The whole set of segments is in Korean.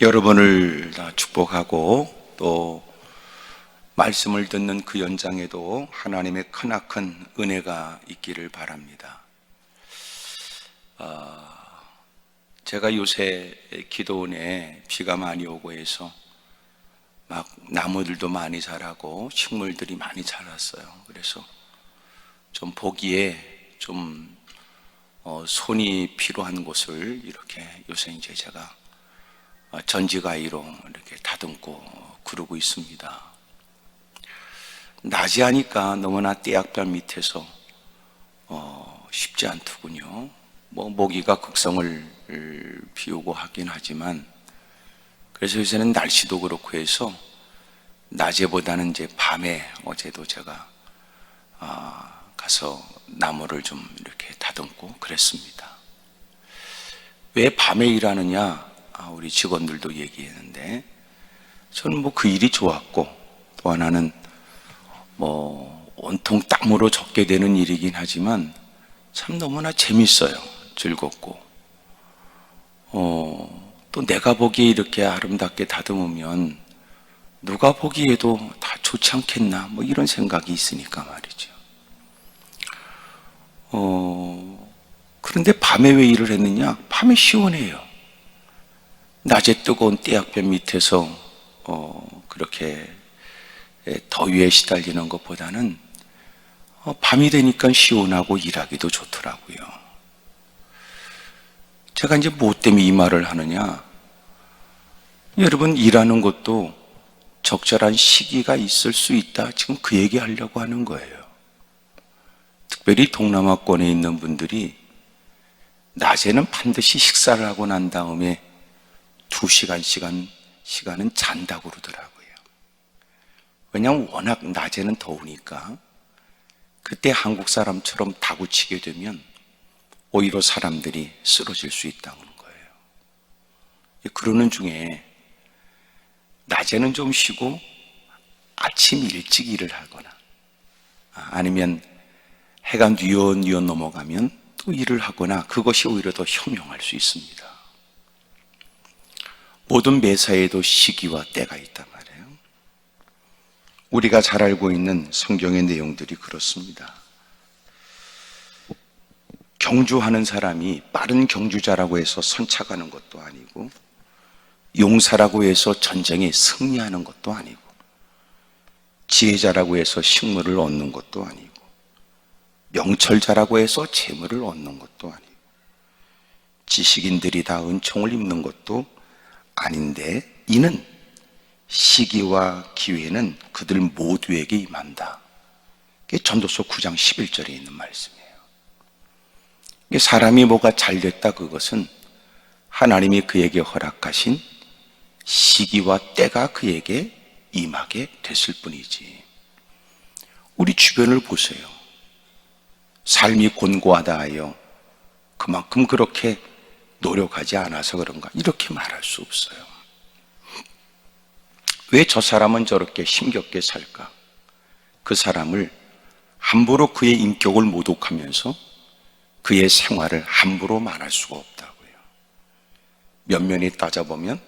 여러분을 다 축복하고 또 말씀을 듣는 그 연장에도 하나님의 크나큰 은혜가 있기를 바랍니다. 제가 요새 기도원에 비가 많이 오고 해서 막 나무들도 많이 자라고 식물들이 많이 자랐어요. 그래서 좀 보기에 좀 손이 필요한 곳을 이렇게 요새 이제 제가 전지가위로 이렇게 다듬고 그러고 있습니다. 낮이 하니까 너무나 떼약볕 밑에서 쉽지 않더군요. 모기가 극성을 피우고 하긴 하지만, 그래서 요새는 날씨도 그렇고 해서 낮에보다는 이제 밤에, 어제도 제가 가서 나무를 좀 이렇게 다듬고 그랬습니다. 왜 밤에 일하느냐? 우리 직원들도 얘기했는데, 저는 그 일이 좋았고, 또 하나는 온통 땀으로 적게 되는 일이긴 하지만 참 너무나 재밌어요. 즐겁고, 또 내가 보기에 이렇게 아름답게 다듬으면 누가 보기에도 다 좋지 않겠나, 이런 생각이 있으니까 말이죠. 그런데 밤에 왜 일을 했느냐? 밤에 시원해요. 낮에 뜨거운 떼약볕 밑에서 그렇게 더위에 시달리는 것보다는 밤이 되니까 시원하고 일하기도 좋더라고요. 제가 이제 뭐 때문에 이 말을 하느냐? 여러분, 일하는 것도 적절한 시기가 있을 수 있다, 지금 그 얘기 하려고 하는 거예요. 특별히 동남아권에 있는 분들이 낮에는 반드시 식사를 하고 난 다음에 2시간은 잔다고 그러더라고요. 왜냐하면 워낙 낮에는 더우니까 그때 한국 사람처럼 다구치게 되면 오히려 사람들이 쓰러질 수 있다는 거예요. 그러는 중에 낮에는 좀 쉬고 아침 일찍 일을 하거나, 아니면 해가 뉘엿뉘엿 넘어가면 또 일을 하거나, 그것이 오히려 더 현명할 수 있습니다. 모든 매사에도 시기와 때가 있단 말이에요. 우리가 잘 알고 있는 성경의 내용들이 그렇습니다. 경주하는 사람이 빠른 경주자라고 해서 선착하는 것도 아니고, 용사라고 해서 전쟁에 승리하는 것도 아니고, 지혜자라고 해서 식물을 얻는 것도 아니고, 명철자라고 해서 재물을 얻는 것도 아니고, 지식인들이 다 은총을 입는 것도 아닌데, 이는 시기와 기회는 그들 모두에게 임한다. 그게 전도서 9장 11절에 있는 말씀이에요. 사람이 뭐가 잘됐다, 그것은 하나님이 그에게 허락하신 시기와 때가 그에게 임하게 됐을 뿐이지. 우리 주변을 보세요. 삶이 곤고하다 하여 그만큼 그렇게 노력하지 않아서 그런가, 이렇게 말할 수 없어요. 왜 저 사람은 저렇게 힘겹게 살까? 그 사람을 함부로 그의 인격을 모독하면서 그의 생활을 함부로 말할 수가 없다고요. 면면히 따져보면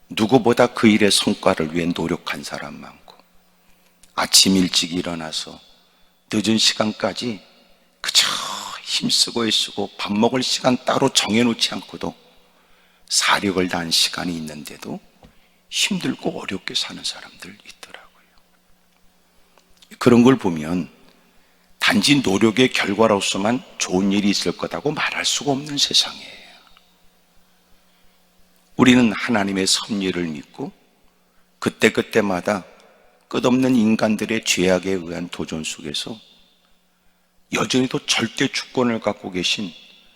누구보다 그 일의 성과를 위해 노력한 사람 많고, 아침 일찍 일어나서 늦은 시간까지 그저 힘쓰고 애쓰고 밥 먹을 시간 따로 정해놓지 않고도 사력을 다한 시간이 있는데도 힘들고 어렵게 사는 사람들 있더라고요. 그런 걸 보면 단지 노력의 결과로서만 좋은 일이 있을 거라고 말할 수가 없는 세상이에요. 우리는 하나님의 섭리를 믿고 그때그때마다 끝없는 인간들의 죄악에 의한 도전 속에서 여전히도 절대 주권을 갖고 계신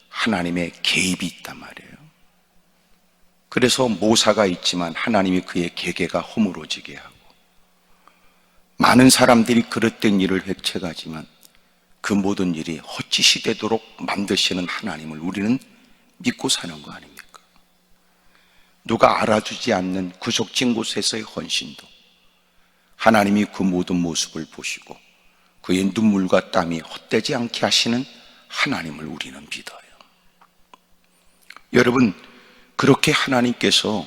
하나님의 개입이 있단 말이에요. 그래서 모사가 있지만 하나님이 그의 계계가 허물어지게 하고, 많은 사람들이 그릇된 일을 획책하지만 그 모든 일이 헛짓이 되도록 만드시는 하나님을 우리는 믿고 사는 거 아닙니까? 누가 알아주지 않는 구석진 곳에서의 헌신도 하나님이 그 모든 모습을 보시고 그의 눈물과 땀이 헛되지 않게 하시는 하나님을 우리는 믿어요. 여러분, 그렇게 하나님께서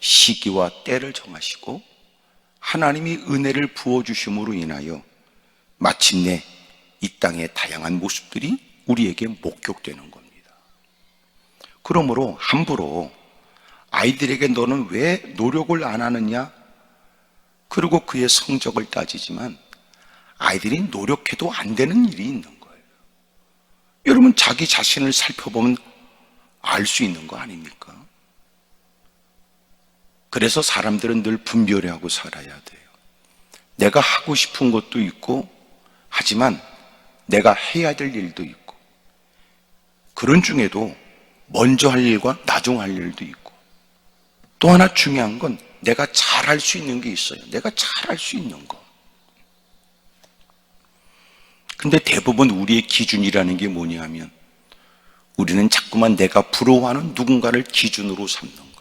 시기와 때를 정하시고 하나님이 은혜를 부어주심으로 인하여 마침내 이 땅의 다양한 모습들이 우리에게 목격되는 겁니다. 그러므로 함부로 아이들에게 너는 왜 노력을 안 하느냐? 그리고 그의 성적을 따지지만 아이들이 노력해도 안 되는 일이 있는 거예요. 여러분, 자기 자신을 살펴보면 알 수 있는 거 아닙니까? 그래서 사람들은 늘 분별하고 살아야 돼요. 내가 하고 싶은 것도 있고, 하지만 내가 해야 될 일도 있고, 그런 중에도 먼저 할 일과 나중 할 일도 있고, 또 하나 중요한 건 내가 잘할 수 있는 게 있어요. 내가 잘할 수 있는 거. 근데 대부분 우리의 기준이라는 게 뭐냐 하면 우리는 자꾸만 내가 부러워하는 누군가를 기준으로 삼는 거예요.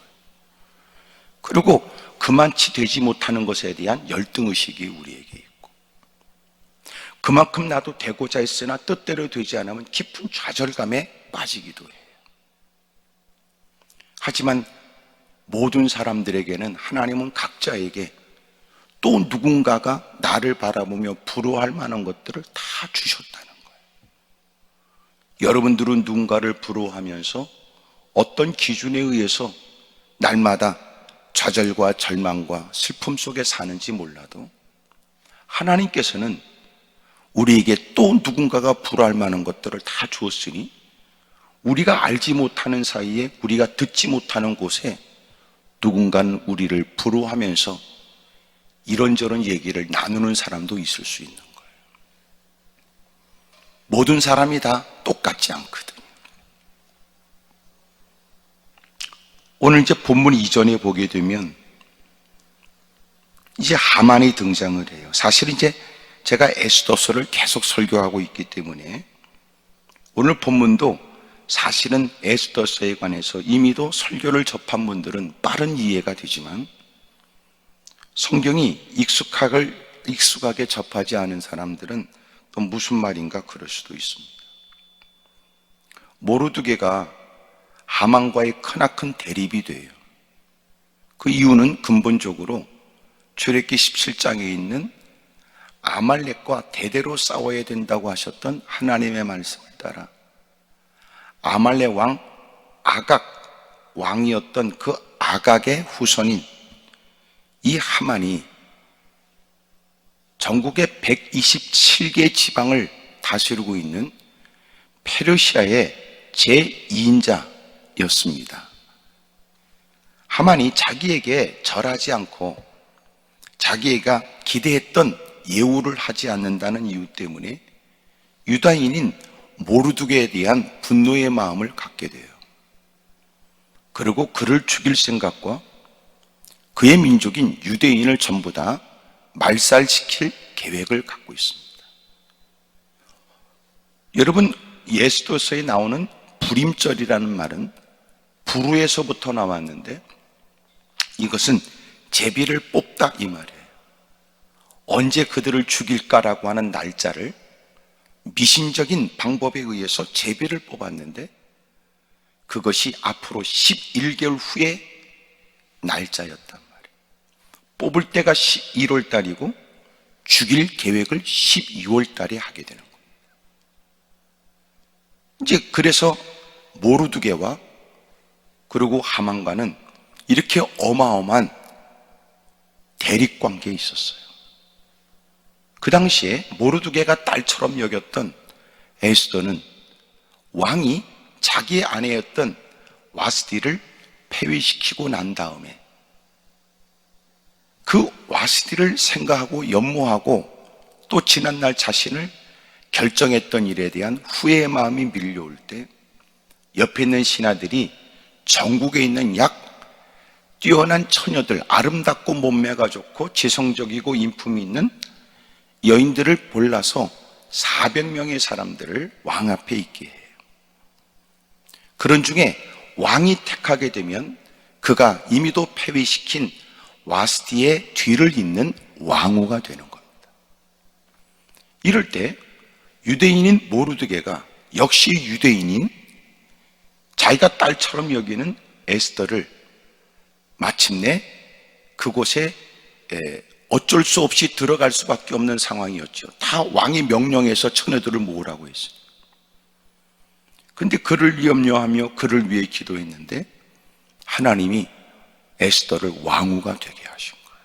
그리고 그만치 되지 못하는 것에 대한 열등의식이 우리에게 있고, 그만큼 나도 되고자 했으나 뜻대로 되지 않으면 깊은 좌절감에 빠지기도 해요. 하지만 모든 사람들에게는 하나님은 각자에게 또 누군가가 나를 바라보며 부러워할 만한 것들을 다 주셨다는 거예요. 여러분들은 누군가를 부러워하면서 어떤 기준에 의해서 날마다 좌절과 절망과 슬픔 속에 사는지 몰라도 하나님께서는 우리에게 또 누군가가 부러워할 만한 것들을 다 주었으니 우리가 알지 못하는 사이에, 우리가 듣지 못하는 곳에 누군가는 우리를 부러워하면서 이런저런 얘기를 나누는 사람도 있을 수 있는 거예요. 모든 사람이 다 똑같지 않거든요. 오늘 이제 본문 이전에 보게 되면 이제 하만이 등장을 해요. 사실 이제 제가 에스더서를 계속 설교하고 있기 때문에 오늘 본문도 사실은 에스더서에 관해서 이미도 설교를 접한 분들은 빠른 이해가 되지만 성경이 익숙하게 접하지 않은 사람들은 또 무슨 말인가 그럴 수도 있습니다. 모르드게가 하만과의 크나큰 대립이 돼요. 그 이유는 근본적으로 출애굽기 17장에 있는 아말렉과 대대로 싸워야 된다고 하셨던 하나님의 말씀을 따라 아말렉 왕 아각 왕이었던 그 아각의 후손인 이 하만이 전국의 127개 지방을 다스리고 있는 페르시아의 제2인자였습니다. 하만이 자기에게 절하지 않고 자기가 기대했던 예우를 하지 않는다는 이유 때문에 유다인인 모르드게에 대한 분노의 마음을 갖게 돼요. 그리고 그를 죽일 생각과 그의 민족인 유대인을 전부 다 말살시킬 계획을 갖고 있습니다. 여러분, 에스더서에 나오는 불임절이라는 말은 불후에서부터 나왔는데 이것은 제비를 뽑다 이 말이에요. 언제 그들을 죽일까라고 하는 날짜를 미신적인 방법에 의해서 제비를 뽑았는데 그것이 앞으로 11개월 후에 날짜였단 말이에요. 뽑을 때가 11월 달이고 죽일 계획을 12월 달에 하게 되는 겁니다. 이제 그래서 모르드게와 그리고 하만과는 이렇게 어마어마한 대립관계에 있었어요. 그 당시에 모르드게가 딸처럼 여겼던 에스더는 왕이 자기의 아내였던 와스디를 폐위시키고 난 다음에 그 와스디를 생각하고 연모하고 또 지난날 자신을 결정했던 일에 대한 후회의 마음이 밀려올 때 옆에 있는 신하들이 전국에 있는 약 뛰어난 처녀들, 아름답고 몸매가 좋고 지성적이고 인품이 있는 여인들을 골라서 400명의 사람들을 왕 앞에 있게 해요. 그런 중에 왕이 택하게 되면 그가 이미도 폐위시킨 와스디의 뒤를 잇는 왕후가 되는 겁니다. 이럴 때 유대인인 모르드게가 역시 유대인인 자기가 딸처럼 여기는 에스더를 마침내 그곳에 어쩔 수 없이 들어갈 수밖에 없는 상황이었죠. 다 왕이 명령해서 처녀들을 모으라고 했어요. 근데 그를 염려하며 그를 위해 기도했는데 하나님이 에스더를 왕후가 되게 하신 거예요.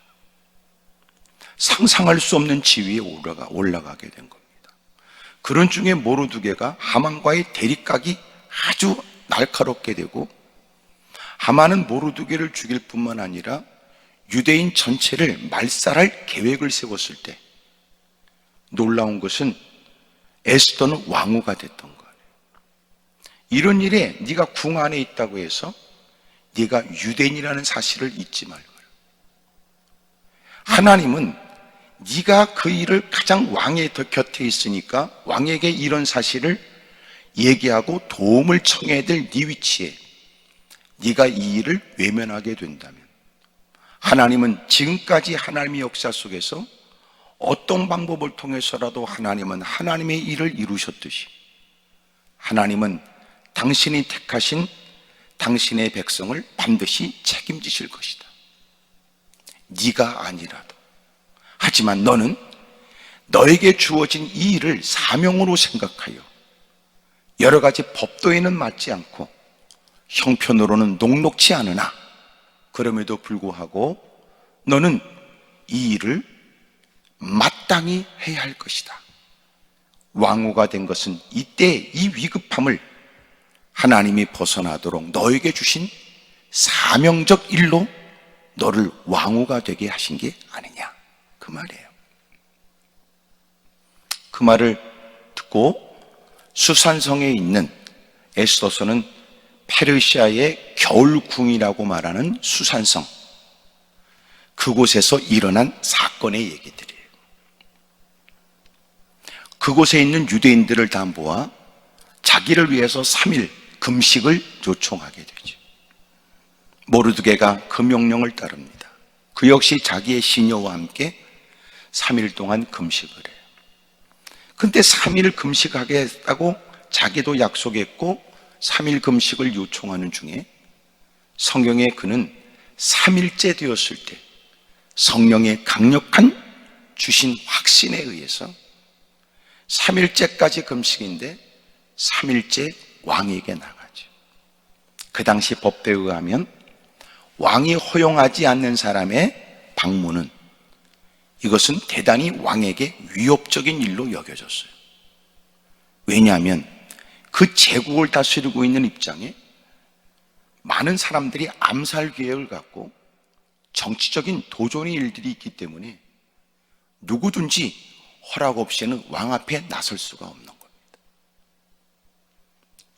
상상할 수 없는 지위에 올라가게 된 겁니다. 그런 중에 모르드게가 하만과의 대립각이 아주 날카롭게 되고, 하만은 모르드게를 죽일 뿐만 아니라 유대인 전체를 말살할 계획을 세웠을 때 놀라운 것은 에스더는 왕후가 됐던 거예요. 이런 일에 네가 궁 안에 있다고 해서 네가 유대인이라는 사실을 잊지 말고, 하나님은 네가 그 일을 가장 왕의 곁에 있으니까 왕에게 이런 사실을 얘기하고 도움을 청해야 될 네 위치에 네가 이 일을 외면하게 된다면, 하나님은 지금까지 하나님의 역사 속에서 어떤 방법을 통해서라도 하나님은 하나님의 일을 이루셨듯이 하나님은 당신이 택하신 당신의 백성을 반드시 책임지실 것이다. 네가 아니라도. 하지만 너는 너에게 주어진 이 일을 사명으로 생각하여 여러 가지 법도에는 맞지 않고 형편으로는 녹록지 않으나 그럼에도 불구하고 너는 이 일을 마땅히 해야 할 것이다. 왕후가 된 것은 이때 이 위급함을 하나님이 벗어나도록 너에게 주신 사명적 일로 너를 왕후가 되게 하신 게 아니냐, 그 말이에요. 그 말을 듣고 수산성에 있는 에스더서는 페르시아의 겨울궁이라고 말하는 수산성, 그곳에서 일어난 사건의 얘기들이에요. 그곳에 있는 유대인들을 다 모아 자기를 위해서 3일 금식을 요청하게 되죠. 모르드게가 그 명령을 따릅니다. 그 역시 자기의 시녀와 함께 3일 동안 금식을 해요. 근데 3일 금식하겠다고 자기도 약속했고 3일 금식을 요청하는 중에 성경에 그는 3일째 되었을 때 성령의 강력한 주신 확신에 의해서 3일째까지 금식인데 3일째 왕에게 나가죠. 그 당시 법대에 의하면 왕이 허용하지 않는 사람의 방문은, 이것은 대단히 왕에게 위협적인 일로 여겨졌어요. 왜냐하면 그 제국을 다스리고 있는 입장에 많은 사람들이 암살 계획을 갖고 정치적인 도전의 일들이 있기 때문에 누구든지 허락 없이는 왕 앞에 나설 수가 없는 겁니다.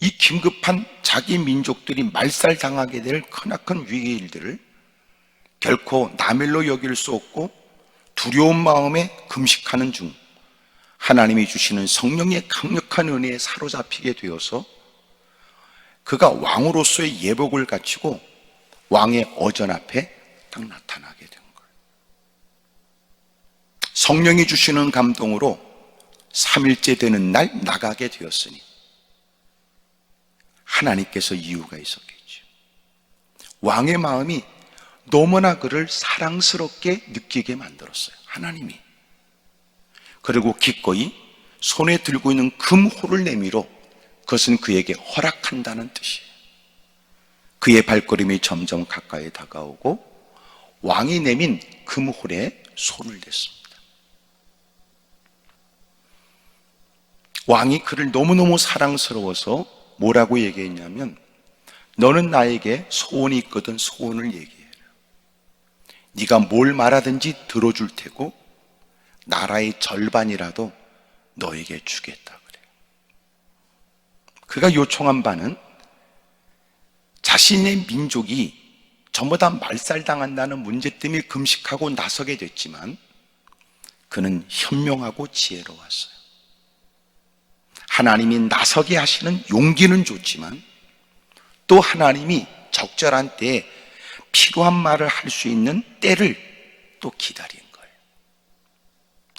이 긴급한 자기 민족들이 말살당하게 될 크나큰 위기의 일들을 결코 남일로 여길 수 없고 두려운 마음에 금식하는 중 하나님이 주시는 성령의 강력한 은혜에 사로잡히게 되어서 그가 왕으로서의 예복을 갖추고 왕의 어전 앞에 딱 나타나게 된 거예요. 성령이 주시는 감동으로 3일째 되는 날 나가게 되었으니 하나님께서 이유가 있었겠죠. 왕의 마음이 너무나 그를 사랑스럽게 느끼게 만들었어요, 하나님이. 그리고 기꺼이 손에 들고 있는 금호를 내밀어 그것은 그에게 허락한다는 뜻이에요. 그의 발걸음이 점점 가까이 다가오고 왕이 내민 금홀에 손을 댔습니다. 왕이 그를 너무너무 사랑스러워서 뭐라고 얘기했냐면, 너는 나에게 소원이 있거든 소원을 얘기해라. 네가 뭘 말하든지 들어줄 테고 나라의 절반이라도 너에게 주겠다 그래요. 그가 요청한 바는 자신의 민족이 전부 다 말살당한다는 문제 때문에 금식하고 나서게 됐지만 그는 현명하고 지혜로웠어요. 하나님이 나서게 하시는 용기는 좋지만 또 하나님이 적절한 때에 필요한 말을 할 수 있는 때를 또 기다린 거예요.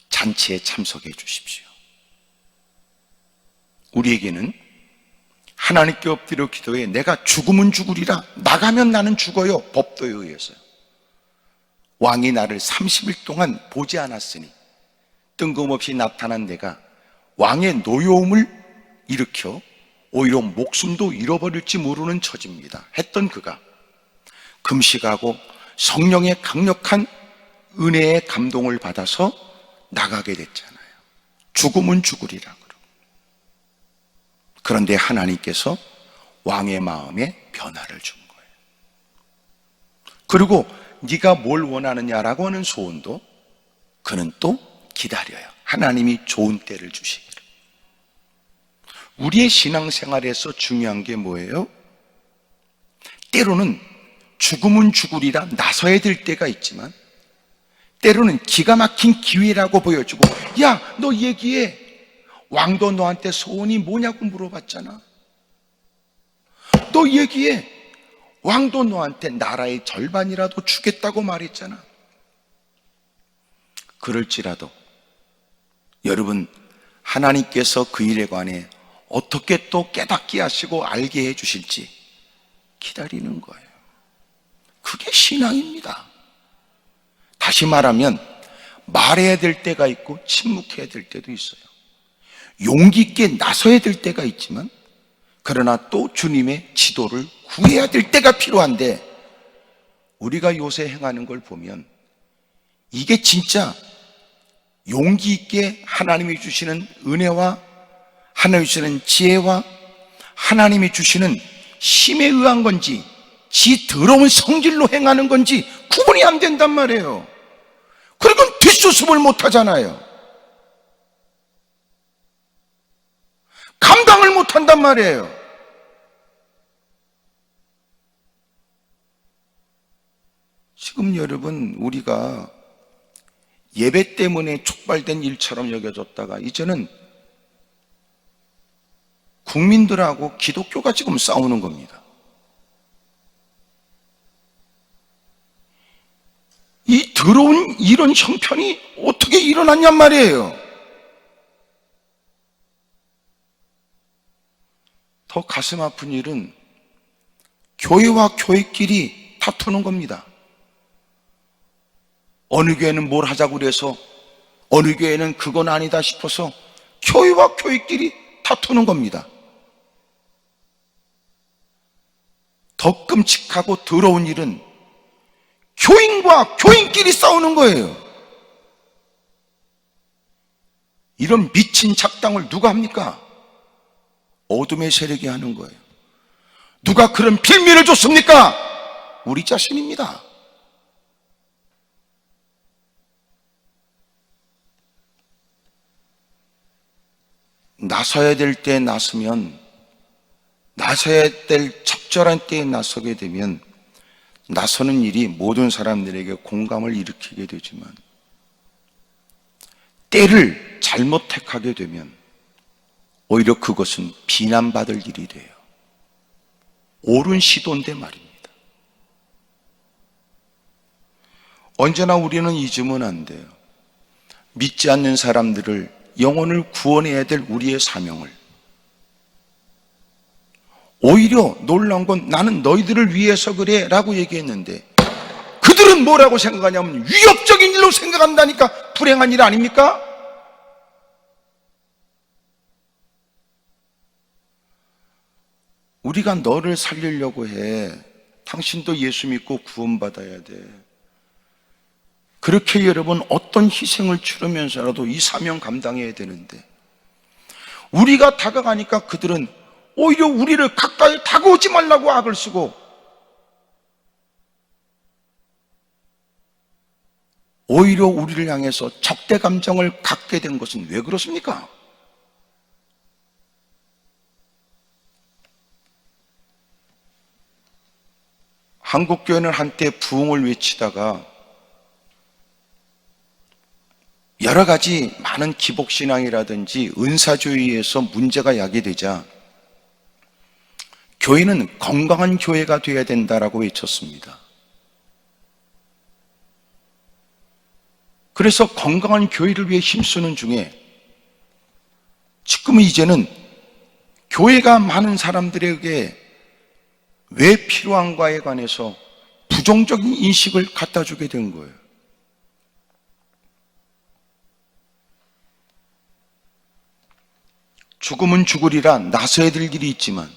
잔치에 참석해 주십시오. 우리에게는 하나님께 엎드려 기도해. 내가 죽으면 죽으리라. 나가면 나는 죽어요. 법도에 의해서요. 왕이 나를 30일 동안 보지 않았으니 뜬금없이 나타난 내가 왕의 노여움을 일으켜 오히려 목숨도 잃어버릴지 모르는 처지입니다 했던 그가 금식하고 성령의 강력한 은혜의 감동을 받아서 나가게 됐잖아요. 죽으면 죽으리라 그러고. 그런데 하나님께서 왕의 마음에 변화를 준 거예요. 그리고 네가 뭘 원하느냐라고 하는 소원도 그는 또 기다려요. 하나님이 좋은 때를 주시기를. 우리의 신앙생활에서 중요한 게 뭐예요? 때로는 죽으면 죽으리라 나서야 될 때가 있지만 때로는 기가 막힌 기회라고 보여주고, 야, 너 얘기해. 왕도 너한테 소원이 뭐냐고 물어봤잖아. 너 얘기해. 왕도 너한테 나라의 절반이라도 주겠다고 말했잖아. 그럴지라도 여러분, 하나님께서 그 일에 관해 어떻게 또 깨닫게 하시고 알게 해 주실지 기다리는 거예요. 그게 신앙입니다. 다시 말하면 말해야 될 때가 있고 침묵해야 될 때도 있어요. 용기 있게 나서야 될 때가 있지만 그러나 또 주님의 지도를 구해야 될 때가 필요한데, 우리가 요새 행하는 걸 보면 이게 진짜 용기 있게 하나님이 주시는 은혜와 하나님이 주시는 지혜와 하나님이 주시는 힘에 의한 건지 지 더러운 성질로 행하는 건지 구분이 안 된단 말이에요. 그리고 뒷수습을 못 하잖아요. 감당을 못 한단 말이에요. 지금 여러분, 우리가 예배 때문에 촉발된 일처럼 여겨졌다가 이제는 국민들하고 기독교가 지금 싸우는 겁니다. 이 더러운 이런 형편이 어떻게 일어났냔 말이에요. 더 가슴 아픈 일은 교회와 교회끼리 다투는 겁니다. 어느 교회는 뭘 하자고 그래서 어느 교회는 그건 아니다 싶어서 교회와 교회끼리 다투는 겁니다. 더 끔찍하고 더러운 일은 교인과 교인끼리 싸우는 거예요. 이런 미친 작당을 누가 합니까? 어둠의 세력이 하는 거예요. 누가 그런 빌미를 줬습니까? 우리 자신입니다. 나서야 될 때에 나서면, 나서야 될 적절한 때에 나서게 되면 나서는 일이 모든 사람들에게 공감을 일으키게 되지만, 때를 잘못 택하게 되면 오히려 그것은 비난받을 일이 돼요. 옳은 시도인데 말입니다. 언제나 우리는 잊으면 안 돼요. 믿지 않는 사람들을 영혼을 구원해야 될 우리의 사명을. 오히려 놀라운 건 나는 너희들을 위해서 그래 라고 얘기했는데 그들은 뭐라고 생각하냐면 위협적인 일로 생각한다니까. 불행한 일 아닙니까? 우리가 너를 살리려고 해. 당신도 예수 믿고 구원받아야 돼. 그렇게 여러분 어떤 희생을 치르면서라도 이 사명 감당해야 되는데, 우리가 다가가니까 그들은 오히려 우리를 가까이 다가오지 말라고 악을 쓰고 오히려 우리를 향해서 적대 감정을 갖게 된 것은 왜 그렇습니까? 한국교회는 한때 부흥을 외치다가 여러 가지 많은 기복신앙이라든지 은사주의에서 문제가 야기되자 교회는 건강한 교회가 되어야 된다라고 외쳤습니다. 그래서 건강한 교회를 위해 힘쓰는 중에 지금은 이제는 교회가 많은 사람들에게 왜 필요한가에 관해서 부정적인 인식을 갖다 주게 된 거예요. 죽으면 죽으리라 나서야 될 길이 있지만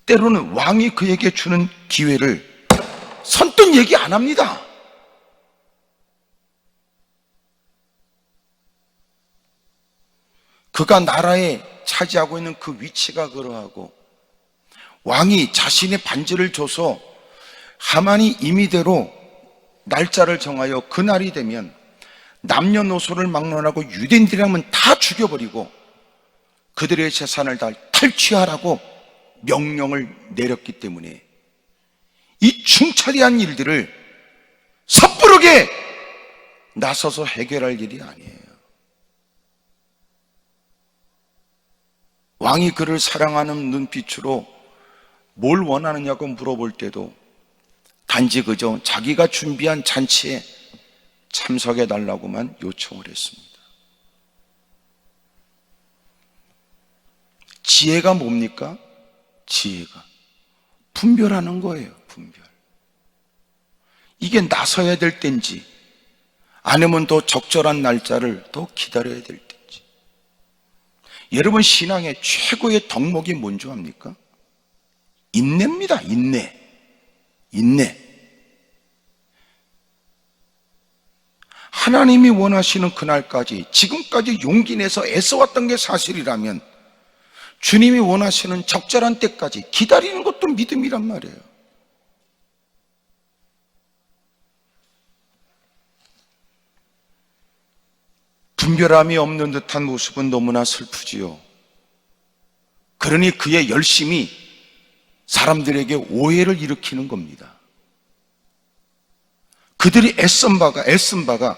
때로는 왕이 그에게 주는 기회를 선뜻 얘기 안 합니다. 그가 나라에 차지하고 있는 그 위치가 그러하고 왕이 자신의 반지를 줘서 하만이 임의대로 날짜를 정하여 그날이 되면 남녀노소를 막론하고 유대인들이라면 다 죽여버리고 그들의 재산을 다 탈취하라고 명령을 내렸기 때문에 이 충차리한 일들을 섣부르게 나서서 해결할 일이 아니에요. 왕이 그를 사랑하는 눈빛으로 뭘 원하느냐고 물어볼 때도 단지 그저 자기가 준비한 잔치에 참석해 달라고만 요청을 했습니다. 지혜가 뭡니까? 지혜가 분별하는 거예요. 분별. 이게 나서야 될 때인지 아니면 더 적절한 날짜를 더 기다려야 될 때인지. 여러분, 신앙의 최고의 덕목이 뭔지 압니까? 인내입니다. 인내. 하나님이 원하시는 그날까지 지금까지 용기 내서 애써왔던 게 사실이라면 주님이 원하시는 적절한 때까지 기다리는 것도 믿음이란 말이에요. 분별함이 없는 듯한 모습은 너무나 슬프지요. 그러니 그의 열심이 사람들에게 오해를 일으키는 겁니다. 그들이 애쓴 바가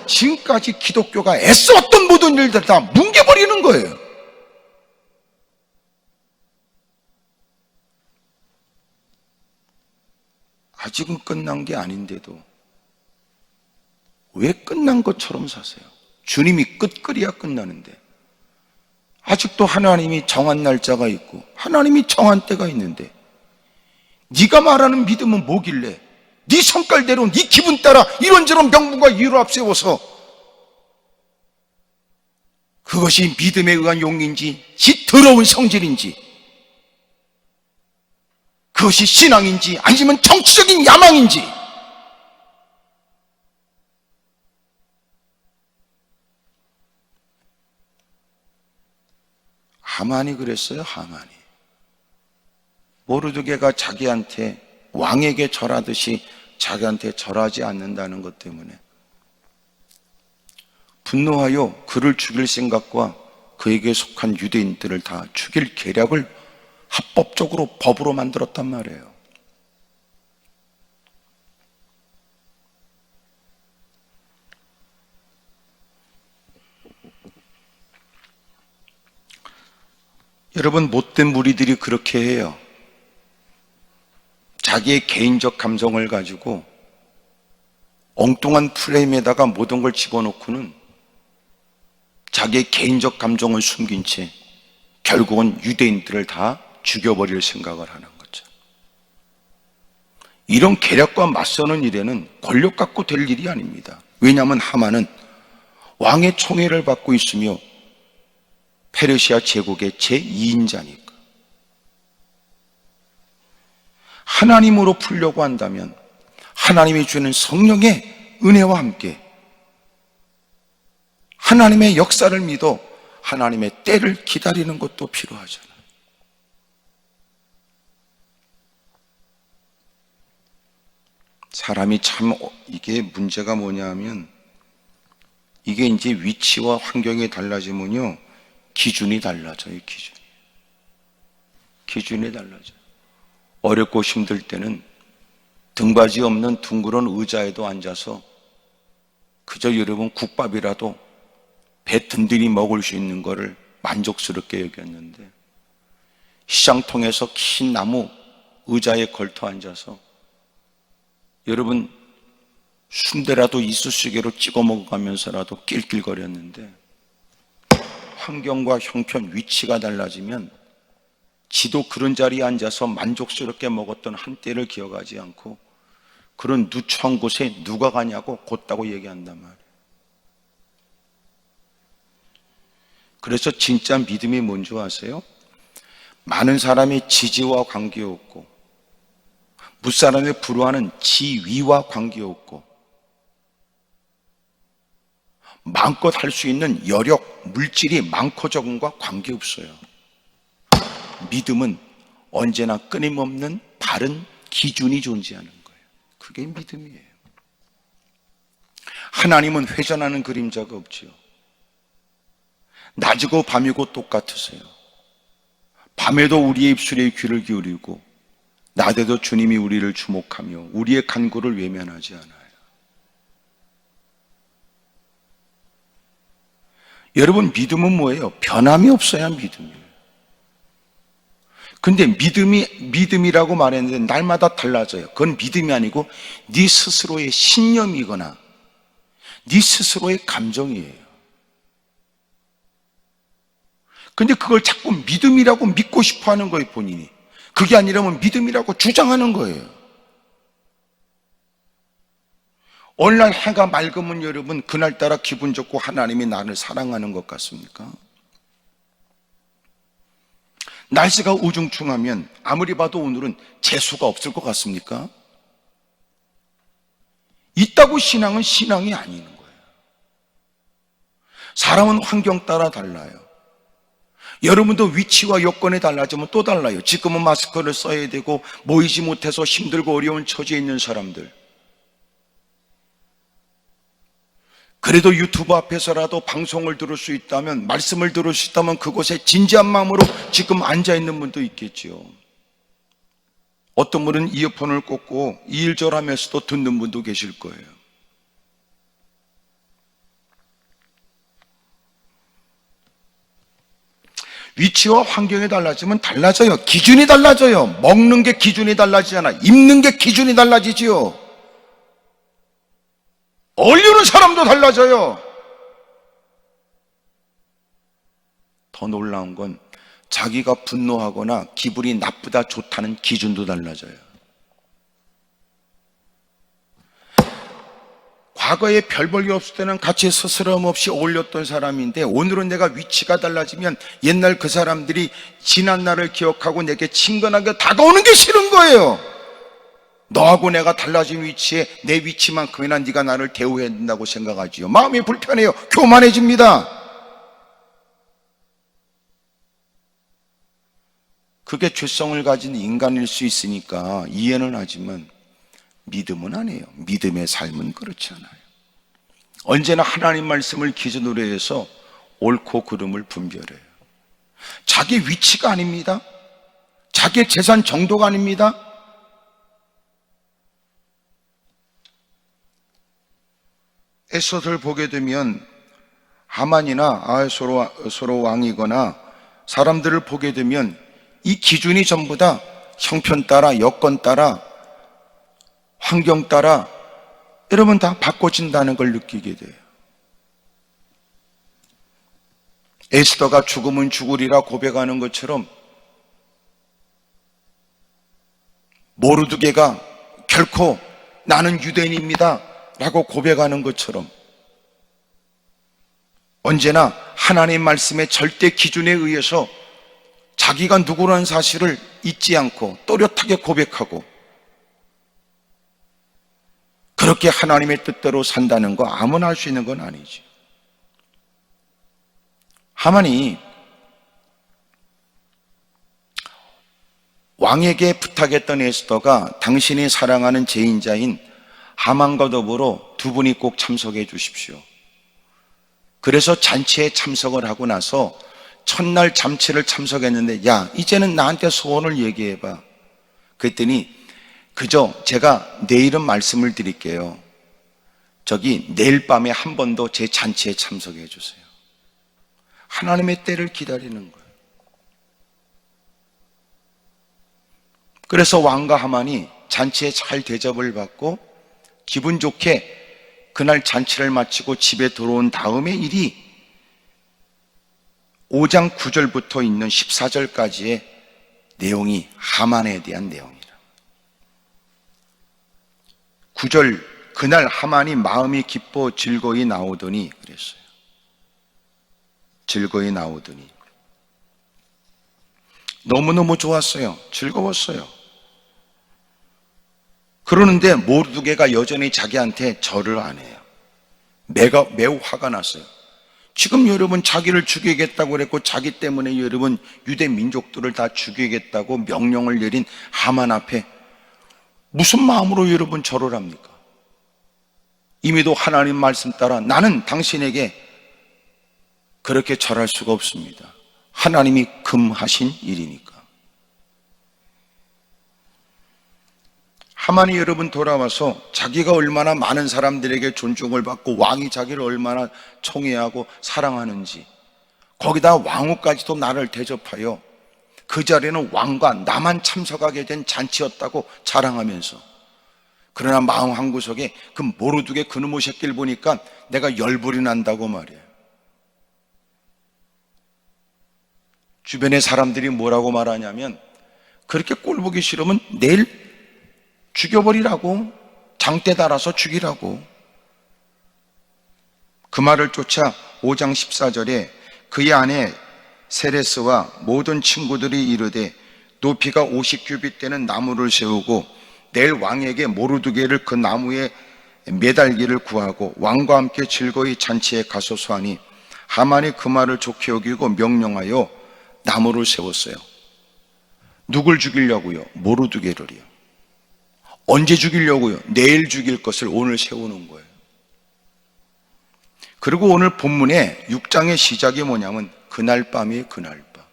지금까지 기독교가 애써왔던 모든 일들 다 뭉개버리는 거예요. 아직은 끝난 게 아닌데도 왜 끝난 것처럼 사세요? 주님이 끝끓이야 끝나는데 아직도 하나님이 정한 날짜가 있고 하나님이 정한 때가 있는데 네가 말하는 믿음은 뭐길래 네 성깔대로 네 기분 따라 이런저런 명분과 이유를 앞세워서 그것이 믿음에 의한 용기인지 더러운 성질인지 그것이 신앙인지 아니면 정치적인 야망인지 하만이 그랬어요. 하만이 모르드게가 자기한테 왕에게 절하듯이 자기한테 절하지 않는다는 것 때문에 분노하여 그를 죽일 생각과 그에게 속한 유대인들을 다 죽일 계략을 합법적으로 법으로 만들었단 말이에요. 여러분, 못된 무리들이 그렇게 해요. 자기의 개인적 감정을 가지고 엉뚱한 프레임에다가 모든 걸 집어넣고는 자기의 개인적 감정을 숨긴 채 결국은 유대인들을 다 죽여버릴 생각을 하는 거죠. 이런 계략과 맞서는 일에는 권력 갖고 될 일이 아닙니다. 왜냐하면 하만은 왕의 총애를 받고 있으며 페르시아 제국의 제2인자니까. 하나님으로 풀려고 한다면 하나님이 주는 성령의 은혜와 함께 하나님의 역사를 믿어 하나님의 때를 기다리는 것도 필요하잖아요. 사람이 참 이게 문제가 뭐냐 하면 이게 이제 위치와 환경이 달라지면요 기준이 달라져요. 기준이 달라져요. 어렵고 힘들 때는 등받이 없는 둥그런 의자에도 앉아서 그저 여러분 국밥이라도 배 든든히 먹을 수 있는 거를 만족스럽게 여겼는데 시장통에서 긴 나무 의자에 걸터 앉아서 여러분 순대라도 이쑤시개로 찍어 먹어가면서라도 낄낄거렸는데 환경과 형편, 위치가 달라지면 지도 그런 자리에 앉아서 만족스럽게 먹었던 한때를 기억하지 않고 그런 누추한 곳에 누가 가냐고 곧다고 얘기한단 말이에요. 그래서 진짜 믿음이 뭔지 아세요? 많은 사람의 지지와 관계없고 무사람의 부러워하는 지위와 관계없고 마음껏 할 수 있는 여력, 물질이 많고 적은과 관계없어요. 믿음은 언제나 끊임없는 바른 기준이 존재하는 거예요. 그게 믿음이에요. 하나님은 회전하는 그림자가 없지요. 낮이고 밤이고 똑같으세요. 밤에도 우리의 입술에 귀를 기울이고 낮에도 주님이 우리를 주목하며 우리의 간구를 외면하지 않아요. 여러분, 믿음은 뭐예요? 변함이 없어야 믿음이에요. 근데 믿음이라고 말했는데 날마다 달라져요. 그건 믿음이 아니고 네 스스로의 신념이거나 네 스스로의 감정이에요. 근데 그걸 자꾸 믿음이라고 믿고 싶어 하는 거예요, 본인이. 그게 아니라면 믿음이라고 주장하는 거예요. 어느 날 해가 맑으면 여러분 그날따라 기분 좋고 하나님이 나를 사랑하는 것 같습니까? 날씨가 우중충하면 아무리 봐도 오늘은 재수가 없을 것 같습니까? 있다고 신앙은 신앙이 아닌 거예요. 사람은 환경 따라 달라요. 여러분도 위치와 여건에 달라지면 또 달라요. 지금은 마스크를 써야 되고 모이지 못해서 힘들고 어려운 처지에 있는 사람들, 그래도 유튜브 앞에서라도 방송을 들을 수 있다면, 말씀을 들을 수 있다면 그곳에 진지한 마음으로 지금 앉아있는 분도 있겠지요. 어떤 분은 이어폰을 꽂고 이일절하면서도 듣는 분도 계실 거예요. 위치와 환경이 달라지면 달라져요. 기준이 달라져요. 먹는 게 기준이 달라지잖아. 입는 게 기준이 달라지지요. 어울리는 사람도 달라져요. 더 놀라운 건 자기가 분노하거나 기분이 나쁘다 좋다는 기준도 달라져요. 과거에 별 볼 일 없을 때는 같이 스스럼 없이 어울렸던 사람인데 오늘은 내가 위치가 달라지면 옛날 그 사람들이 지난 날을 기억하고 내게 친근하게 다가오는 게 싫은 거예요. 너하고 내가 달라진 위치에 내 위치만큼이나 네가 나를 대우해야 된다고 생각하지요. 마음이 불편해요. 교만해집니다. 그게 죄성을 가진 인간일 수 있으니까 이해는 하지만 믿음은 아니에요. 믿음의 삶은 그렇지 않아요. 언제나 하나님 말씀을 기준으로 해서 옳고 그름을 분별해요. 자기 위치가 아닙니다. 자기 재산 정도가 아닙니다. 에스더를 보게 되면 하만이나 서로 왕이거나 사람들을 보게 되면 이 기준이 전부 다 형편 따라, 여건 따라, 환경 따라 여러분 다 바꿔진다는 걸 느끼게 돼요. 에스더가 죽으면 죽으리라 고백하는 것처럼 모르드게가 결코 나는 유대인입니다 라고 고백하는 것처럼 언제나 하나님 말씀의 절대 기준에 의해서 자기가 누구라는 사실을 잊지 않고 또렷하게 고백하고 그렇게 하나님의 뜻대로 산다는 거 아무나 할 수 있는 건 아니죠. 하만이 왕에게 부탁했던 에스더가 당신이 사랑하는 제인자인 하만과 더불어 두 분이 꼭 참석해 주십시오. 그래서 잔치에 참석을 하고 나서 첫날 잔치를 참석했는데 야 이제는 나한테 소원을 얘기해봐. 그랬더니 그저 제가 내일은 말씀을 드릴게요. 저기 내일 밤에 한 번 더 제 잔치에 참석해 주세요. 하나님의 때를 기다리는 거예요. 그래서 왕과 하만이 잔치에 잘 대접을 받고 기분 좋게 그날 잔치를 마치고 집에 들어온 다음의 일이 5장 9절부터 있는 14절까지의 내용이 하만에 대한 내용이라. 9절, 그날 하만이 마음이 기뻐 즐거이 나오더니 그랬어요. 즐거이 나오더니 너무너무 좋았어요. 즐거웠어요. 그러는데 모르드게가 여전히 자기한테 절을 안 해요. 매우 화가 났어요. 지금 여러분 자기를 죽이겠다고 그랬고 자기 때문에 여러분 유대 민족들을 다 죽이겠다고 명령을 내린 하만 앞에 무슨 마음으로 여러분 절을 합니까? 이미도 하나님 말씀 따라 나는 당신에게 그렇게 절할 수가 없습니다. 하나님이 금하신 일이니까. 하만이 여러분 돌아와서 자기가 얼마나 많은 사람들에게 존중을 받고 왕이 자기를 얼마나 청해하고 사랑하는지, 거기다 왕후까지도 나를 대접하여 그 자리에는 왕과 나만 참석하게 된 잔치였다고 자랑하면서, 그러나 마음 한구석에 그 모르드게 그놈의 새끼를 보니까 내가 열불이 난다고 말이에요. 주변의 사람들이 뭐라고 말하냐면 그렇게 꼴보기 싫으면 내일 죽여버리라고, 장대 달아서 죽이라고. 그 말을 쫓아 5장 14절에 그의 아내 세레스와 모든 친구들이 이르되 높이가 50규빗 되는 나무를 세우고 내일 왕에게 모르드게를 그 나무에 매달기를 구하고 왕과 함께 즐거이 잔치에 가소서 하니 하만이 그 말을 좋게 여기고 명령하여 나무를 세웠어요. 누굴 죽이려고요? 모르드게를요. 언제 죽이려고요? 내일 죽일 것을 오늘 세우는 거예요. 그리고 오늘 본문의 6장의 시작이 뭐냐면 그날 밤이에요. 그날 밤.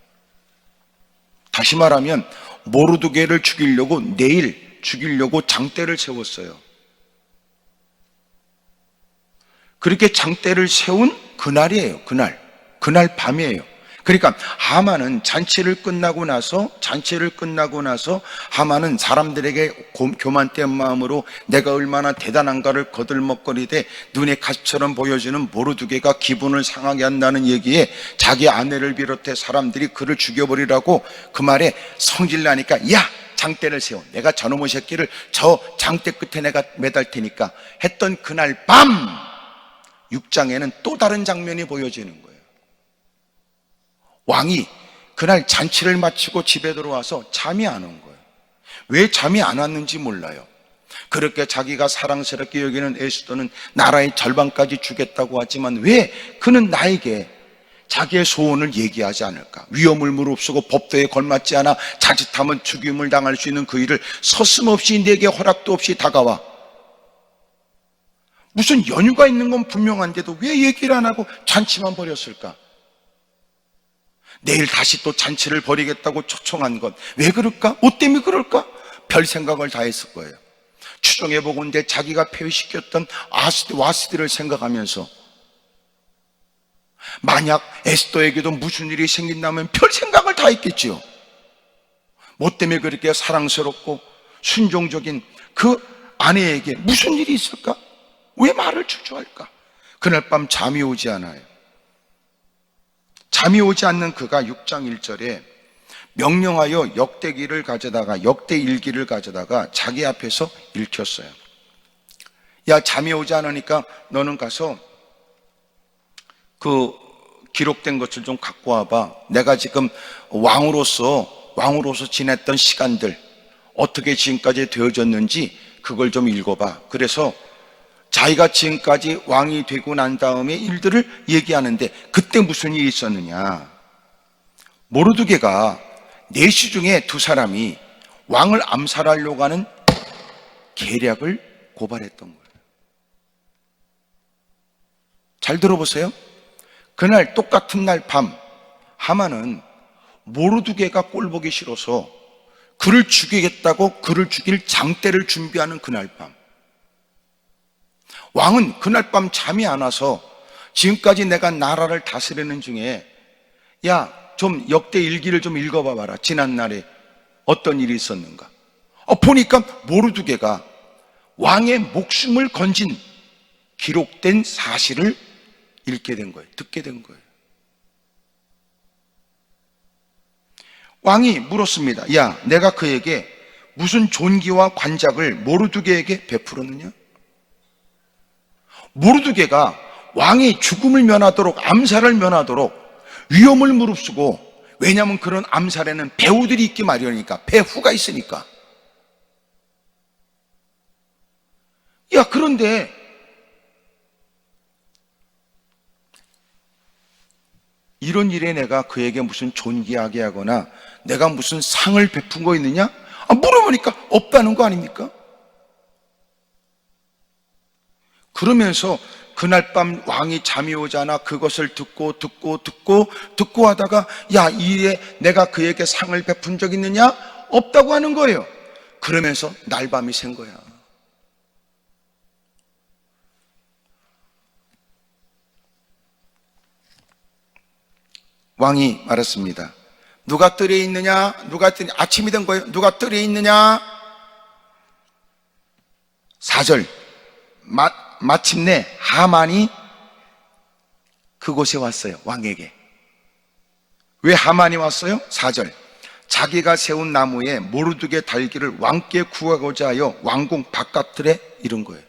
다시 말하면 모르드게를 죽이려고 내일 죽이려고 장대를 세웠어요. 그렇게 장대를 세운 그날이에요. 그날 밤이에요. 그러니까 하만은 잔치를 끝나고 나서 하만은 사람들에게 교만된 마음으로 내가 얼마나 대단한가를 거들먹거리되 눈에 가시처럼 보여지는 모르드게가 기분을 상하게 한다는 얘기에 자기 아내를 비롯해 사람들이 그를 죽여버리라고 그 말에 성질나니까 야! 장대를 세워. 내가 저놈의 새끼를 저 장대 끝에 내가 매달 테니까 했던 그날 밤 6장에는 또 다른 장면이 보여지는 거예요. 왕이 그날 잔치를 마치고 집에 들어와서 잠이 안 온 거예요. 왜 잠이 안 왔는지 몰라요. 그렇게 자기가 사랑스럽게 여기는 에스더는 나라의 절반까지 주겠다고 하지만 왜 그는 나에게 자기의 소원을 얘기하지 않을까? 위험을 무릅쓰고 법도에 걸맞지 않아 자칫하면 죽임을 당할 수 있는 그 일을 서슴없이 내게 허락도 없이 다가와. 무슨 연유가 있는 건 분명한데도 왜 얘기를 안 하고 잔치만 벌였을까? 내일 다시 또 잔치를 벌이겠다고 초청한 건 왜 그럴까? 뭐 때문에 그럴까? 별 생각을 다 했을 거예요. 추정해보건대 자기가 폐위시켰던 와스디를 생각하면서 만약 에스더에게도 무슨 일이 생긴다면 별 생각을 다 했겠지요. 뭐 때문에 그렇게 사랑스럽고 순종적인 그 아내에게 무슨 일이 있을까? 왜 말을 주저할까? 그날 밤 잠이 오지 않아요. 잠이 오지 않는 그가 6장 1절에 명령하여 역대기를 가져다가 역대일기를 가져다가 자기 앞에서 읽혔어요. 야, 잠이 오지 않으니까 너는 가서 그 기록된 것을 좀 갖고 와봐. 내가 지금 왕으로서 지냈던 시간들 어떻게 지금까지 되어졌는지 그걸 좀 읽어봐. 그래서 자기가 지금까지 왕이 되고 난 다음에 일들을 얘기하는데 그때 무슨 일이 있었느냐. 모르드게가 내시 중에 두 사람이 왕을 암살하려고 하는 계략을 고발했던 거예요. 잘 들어보세요. 그날 똑같은 날 밤 하만은 모르드게가 꼴보기 싫어서 그를 죽이겠다고 그를 죽일 장대를 준비하는 그날 밤 왕은 그날 밤 잠이 안 와서 지금까지 내가 나라를 다스리는 중에 야, 좀 역대 일기를 좀 읽어봐봐라. 지난날에 어떤 일이 있었는가. 보니까 모르드게가 왕의 목숨을 건진 기록된 사실을 읽게 된 거예요. 듣게 된 거예요. 왕이 물었습니다. 야, 내가 그에게 무슨 존귀와 관작을 모르드게에게 베풀었느냐? 모르드게가 왕이 죽음을 면하도록, 암살을 면하도록 위험을 무릅쓰고, 왜냐하면 그런 암살에는 배후들이 있기 마련이니까, 배후가 있으니까. 야, 그런데 이런 일에 내가 그에게 무슨 존귀하게 하거나 내가 무슨 상을 베푼 거 있느냐? 물어보니까 없다는 거 아닙니까? 그러면서 그날 밤 왕이 잠이 오잖아. 그것을 듣고 하다가, 야, 이 일에 내가 그에게 상을 베푼 적 있느냐? 없다고 하는 거예요. 그러면서 날밤이 샌 거야. 왕이 말했습니다. 누가 뜰에 있느냐? 아침이 된 거예요. 누가 뜰에 있느냐? 4절. 마침내 하만이 그곳에 왔어요. 왕에게. 왜 하만이 왔어요? 4절. 자기가 세운 나무에 모르드게 달기를 왕께 구하고자 하여 왕궁 바깥들에 이른 거예요.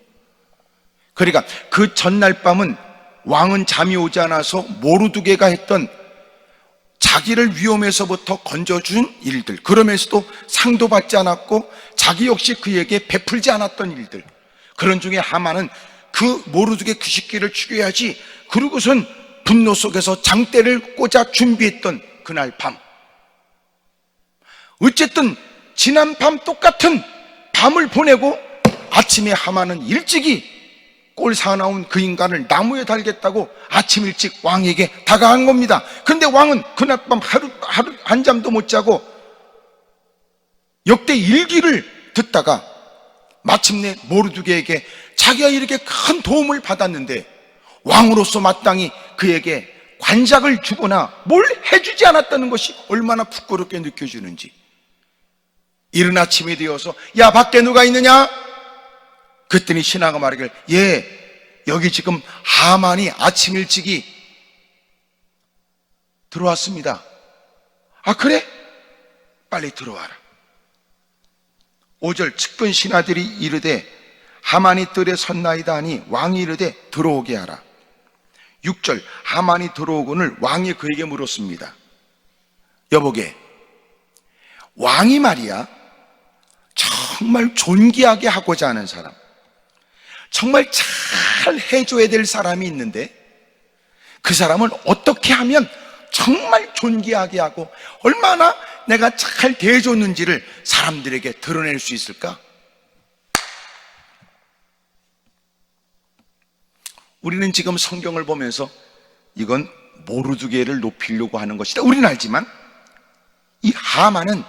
그러니까 그 전날 밤은 왕은 잠이 오지 않아서 모르드게가 했던 자기를 위험에서부터 건져준 일들, 그러면서도 상도 받지 않았고 자기 역시 그에게 베풀지 않았던 일들, 그런 중에 하만은 그 모르드게 그 새끼를 죽여야지, 그러고선 분노 속에서 장대를 꽂아 준비했던 그날 밤, 어쨌든 지난 밤 똑같은 밤을 보내고 아침에 하만은 일찍이 꼴 사나운 그 인간을 나무에 달겠다고 아침 일찍 왕에게 다가간 겁니다. 그런데 왕은 그날 밤 하루 한잠도 못 자고 역대 일기를 듣다가 마침내 모르드게에게 자기가 이렇게 큰 도움을 받았는데 왕으로서 마땅히 그에게 관작을 주거나 뭘 해주지 않았다는 것이 얼마나 부끄럽게 느껴지는지, 이른 아침이 되어서 야, 밖에 누가 있느냐? 그랬더니 신하가 말하길, 예, 여기 지금 하만이 아침 일찍이 들어왔습니다. 아, 그래? 빨리 들어와라. 5절. 측근 신하들이 이르되 하만이 뜰에 섰나이다 하니 왕이 이르되 들어오게 하라. 6절. 하만이 들어오거늘 왕이 그에게 물었습니다. 여보게, 왕이 말이야 정말 존귀하게 하고자 하는 사람, 정말 잘 해줘야 될 사람이 있는데 그 사람을 어떻게 하면 정말 존귀하게 하고 얼마나 내가 잘 대해줬는지를 사람들에게 드러낼 수 있을까? 우리는 지금 성경을 보면서 이건 모르드게를 높이려고 하는 것이다, 우리는 알지만 이 하만은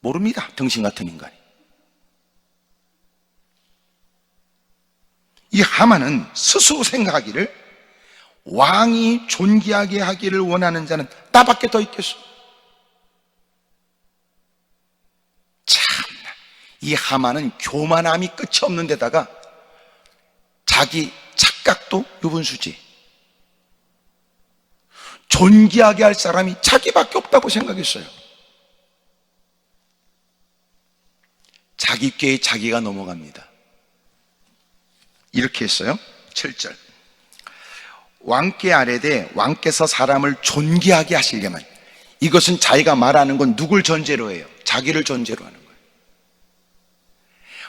모릅니다. 등신 같은 인간이. 이 하만은 스스로 생각하기를 왕이 존귀하게 하기를 원하는 자는 나밖에 더 있겠소. 참나, 이 하만은 교만함이 끝이 없는 데다가 자기 착각도 유분수지. 존귀하게 할 사람이 자기밖에 없다고 생각했어요. 자기 꾀에 자기가 넘어갑니다. 이렇게 했어요. 7절. 왕께 아뢰되 왕께서 사람을 존귀하게 하시려면, 이것은 자기가 말하는 건 누굴 전제로 해요? 자기를 전제로 하는 거예요.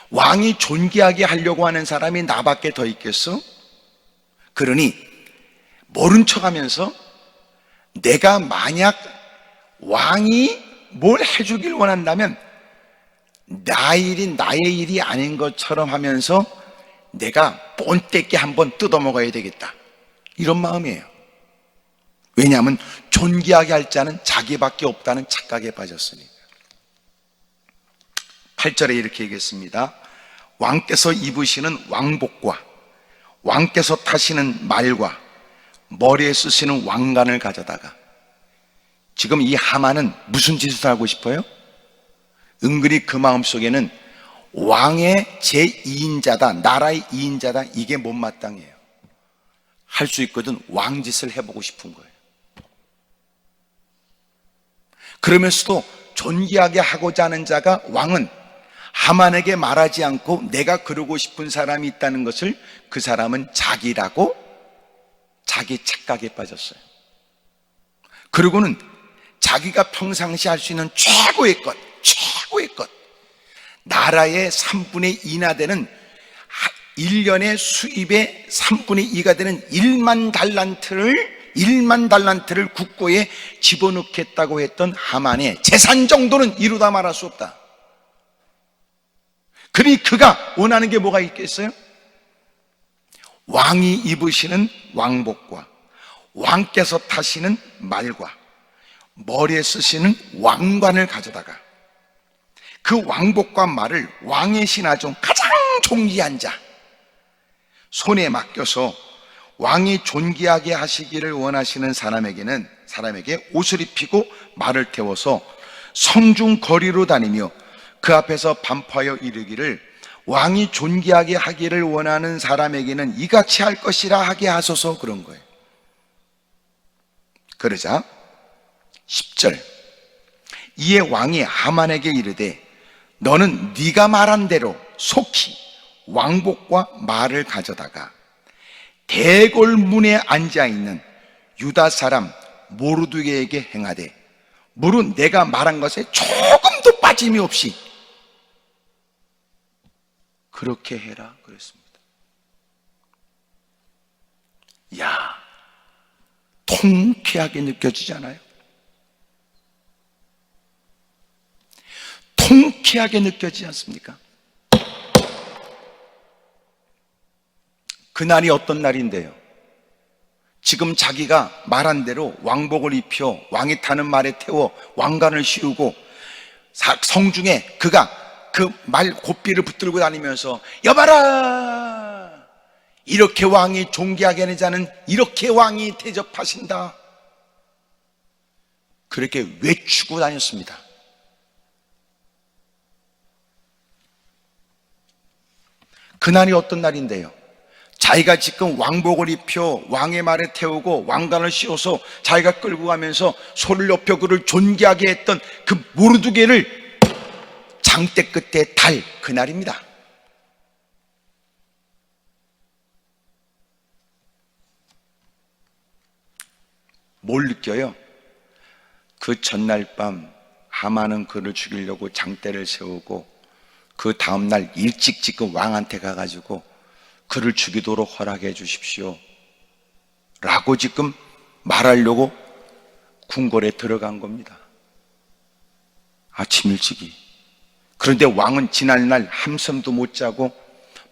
왕이 존귀하게 하려고 하는 사람이 나밖에 더 있겠어? 그러니 모른 척하면서 내가 만약 왕이 뭘 해주길 원한다면 나의 일이 아닌 것처럼 하면서 내가 뻔때게 한번 뜯어먹어야 되겠다, 이런 마음이에요. 왜냐하면 존귀하게 할 자는 자기밖에 없다는 착각에 빠졌으니까. 8절에 이렇게 얘기했습니다. 왕께서 입으시는 왕복과 왕께서 타시는 말과 머리에 쓰시는 왕관을 가져다가, 지금 이 하만은 무슨 짓을 하고 싶어요? 은근히 그 마음속에는 왕의 제2인자다, 나라의 2인자다, 이게 못마땅해요. 할 수 있거든 왕짓을 해보고 싶은 거예요. 그러면서도 존귀하게 하고자 하는 자가 왕은 하만에게 말하지 않고 내가 그러고 싶은 사람이 있다는 것을 그 사람은 자기라고 자기 착각에 빠졌어요. 그리고는 자기가 평상시 할 수 있는 최고의 것, 나라의 3분의 2나 되는 1년의 수입의 3분의 2가 되는 1만 달란트를 국고에 집어넣겠다고 했던 하만의 재산 정도는 이루다 말할 수 없다. 그러니 그가 원하는 게 뭐가 있겠어요? 왕이 입으시는 왕복과 왕께서 타시는 말과 머리에 쓰시는 왕관을 가져다가 그 왕복과 말을 왕의 신하 중 가장 존귀한 자 손에 맡겨서 왕이 존귀하게 하시기를 원하시는 사람에게 옷을 입히고 말을 태워서 성중 거리로 다니며 그 앞에서 반포하여 이르기를 왕이 존귀하게 하기를 원하는 사람에게는 이같이 할 것이라 하게 하소서. 그런 거예요. 그러자 10절, 이에 왕이 하만에게 이르되 너는 네가 말한 대로 속히 왕복과 말을 가져다가 대궐문에 앉아있는 유다 사람 모르드게에게 행하되 무릇 내가 말한 것에 조금도 빠짐이 없이 그렇게 해라 그랬습니다. 야, 통쾌하게 느껴지잖아요. 통쾌하게 느껴지지 않습니까? 그날이 어떤 날인데요? 지금 자기가 말한 대로 왕복을 입혀 왕이 타는 말에 태워 왕관을 씌우고 성중에 그가 그 말 고삐를 붙들고 다니면서 여봐라, 이렇게 왕이 존귀하게 하는 자는 이렇게 왕이 대접하신다, 그렇게 외치고 다녔습니다. 그날이 어떤 날인데요? 자기가 지금 왕복을 입혀 왕의 말에 태우고 왕관을 씌워서 자기가 끌고 가면서 소리를 높여 그를 존귀하게 했던 그 모르드게를 장대 끝에 달 그날입니다. 뭘 느껴요? 그 전날 밤 하만은 그를 죽이려고 장대를 세우고 그 다음날 일찍 지금 왕한테 가가지고 그를 죽이도록 허락해 주십시오 라고 지금 말하려고 궁궐에 들어간 겁니다. 아침 일찍이. 그런데 왕은 지난날 한숨도 못 자고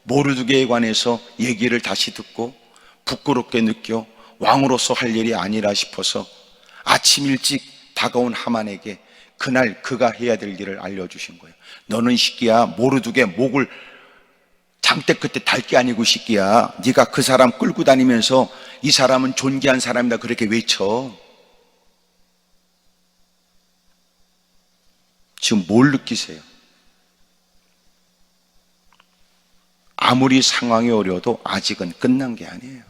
모르드게에 관해서 얘기를 다시 듣고 부끄럽게 느껴 왕으로서 할 일이 아니라 싶어서 아침 일찍 다가온 하만에게 그날 그가 해야 될 일을 알려주신 거예요. 너는 시끼야 모르드게 목을 장대 끝에 달 게 아니고 시끼야, 네가 그 사람 끌고 다니면서 이 사람은 존귀한 사람이다 그렇게 외쳐. 지금 뭘 느끼세요? 아무리 상황이 어려워도 아직은 끝난 게 아니에요.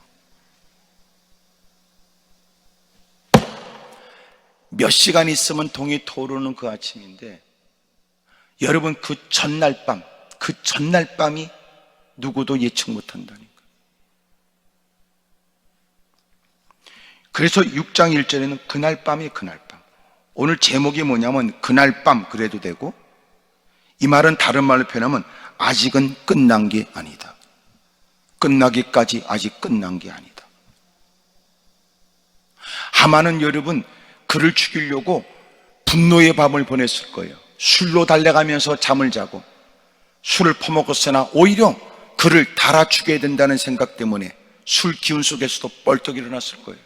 몇 시간 있으면 동이 토르는 그 아침인데 여러분 그 전날 밤이 누구도 예측 못한다니까. 그래서 6장 1절에는 그날 밤이 그날 밤. 오늘 제목이 뭐냐면 그날 밤 그래도 되고, 이 말은 다른 말로 표현하면 아직은 끝난 게 아니다. 끝나기까지 아직 끝난 게 아니다. 하만은 여러분 그를 죽이려고 분노의 밤을 보냈을 거예요. 술로 달래가면서 잠을 자고 술을 퍼먹었으나 오히려 그를 달아 죽여야 된다는 생각 때문에 술 기운 속에서도 뻘떡 일어났을 거예요.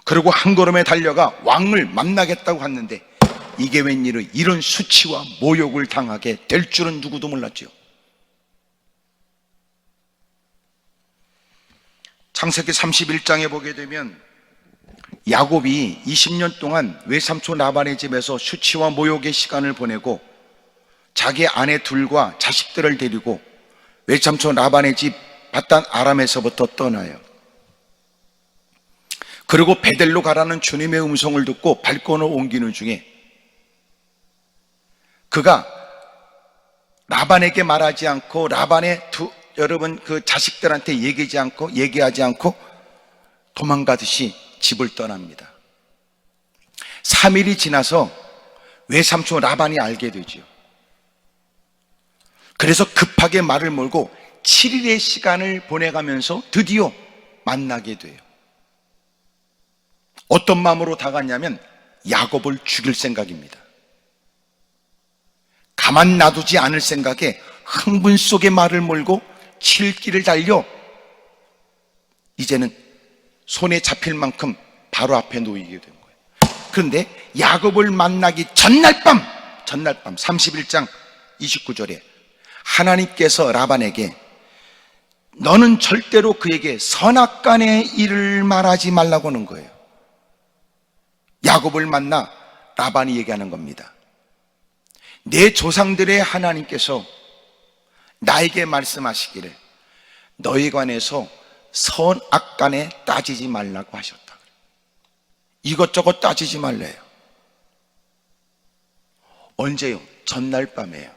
그리고 한 걸음에 달려가 왕을 만나겠다고 했는데 이게 웬일로 이런 수치와 모욕을 당하게 될 줄은 누구도 몰랐죠. 창세기 31장에 보게 되면 야곱이 20년 동안 외삼촌 라반의 집에서 수치와 모욕의 시간을 보내고 자기 아내 둘과 자식들을 데리고 외삼촌 라반의 집 밧단 아람에서부터 떠나요. 그리고 베델로 가라는 주님의 음성을 듣고 발걸음을 옮기는 중에 그가 라반에게 말하지 않고 라반의 여러분 그 자식들한테 얘기하지 않고 도망가듯이 집을 떠납니다. 3일이 지나서 외삼촌 라반이 알게 되죠. 그래서 급하게 말을 몰고 7일의 시간을 보내가면서 드디어 만나게 돼요. 어떤 마음으로 다가갔냐면 야곱을 죽일 생각입니다. 가만 놔두지 않을 생각에 흥분 속에 말을 몰고 7길을 달려 이제는 손에 잡힐 만큼 바로 앞에 놓이게 된 거예요. 그런데 야곱을 만나기 전날 밤 31장 29절에 하나님께서 라반에게 너는 절대로 그에게 선악간의 일을 말하지 말라고 하는 거예요. 야곱을 만나 라반이 얘기하는 겁니다. 내 조상들의 하나님께서 나에게 말씀하시기를 너에 관해서 선악간에 따지지 말라고 하셨다. 이것저것 따지지 말래요. 언제요? 전날 밤에요.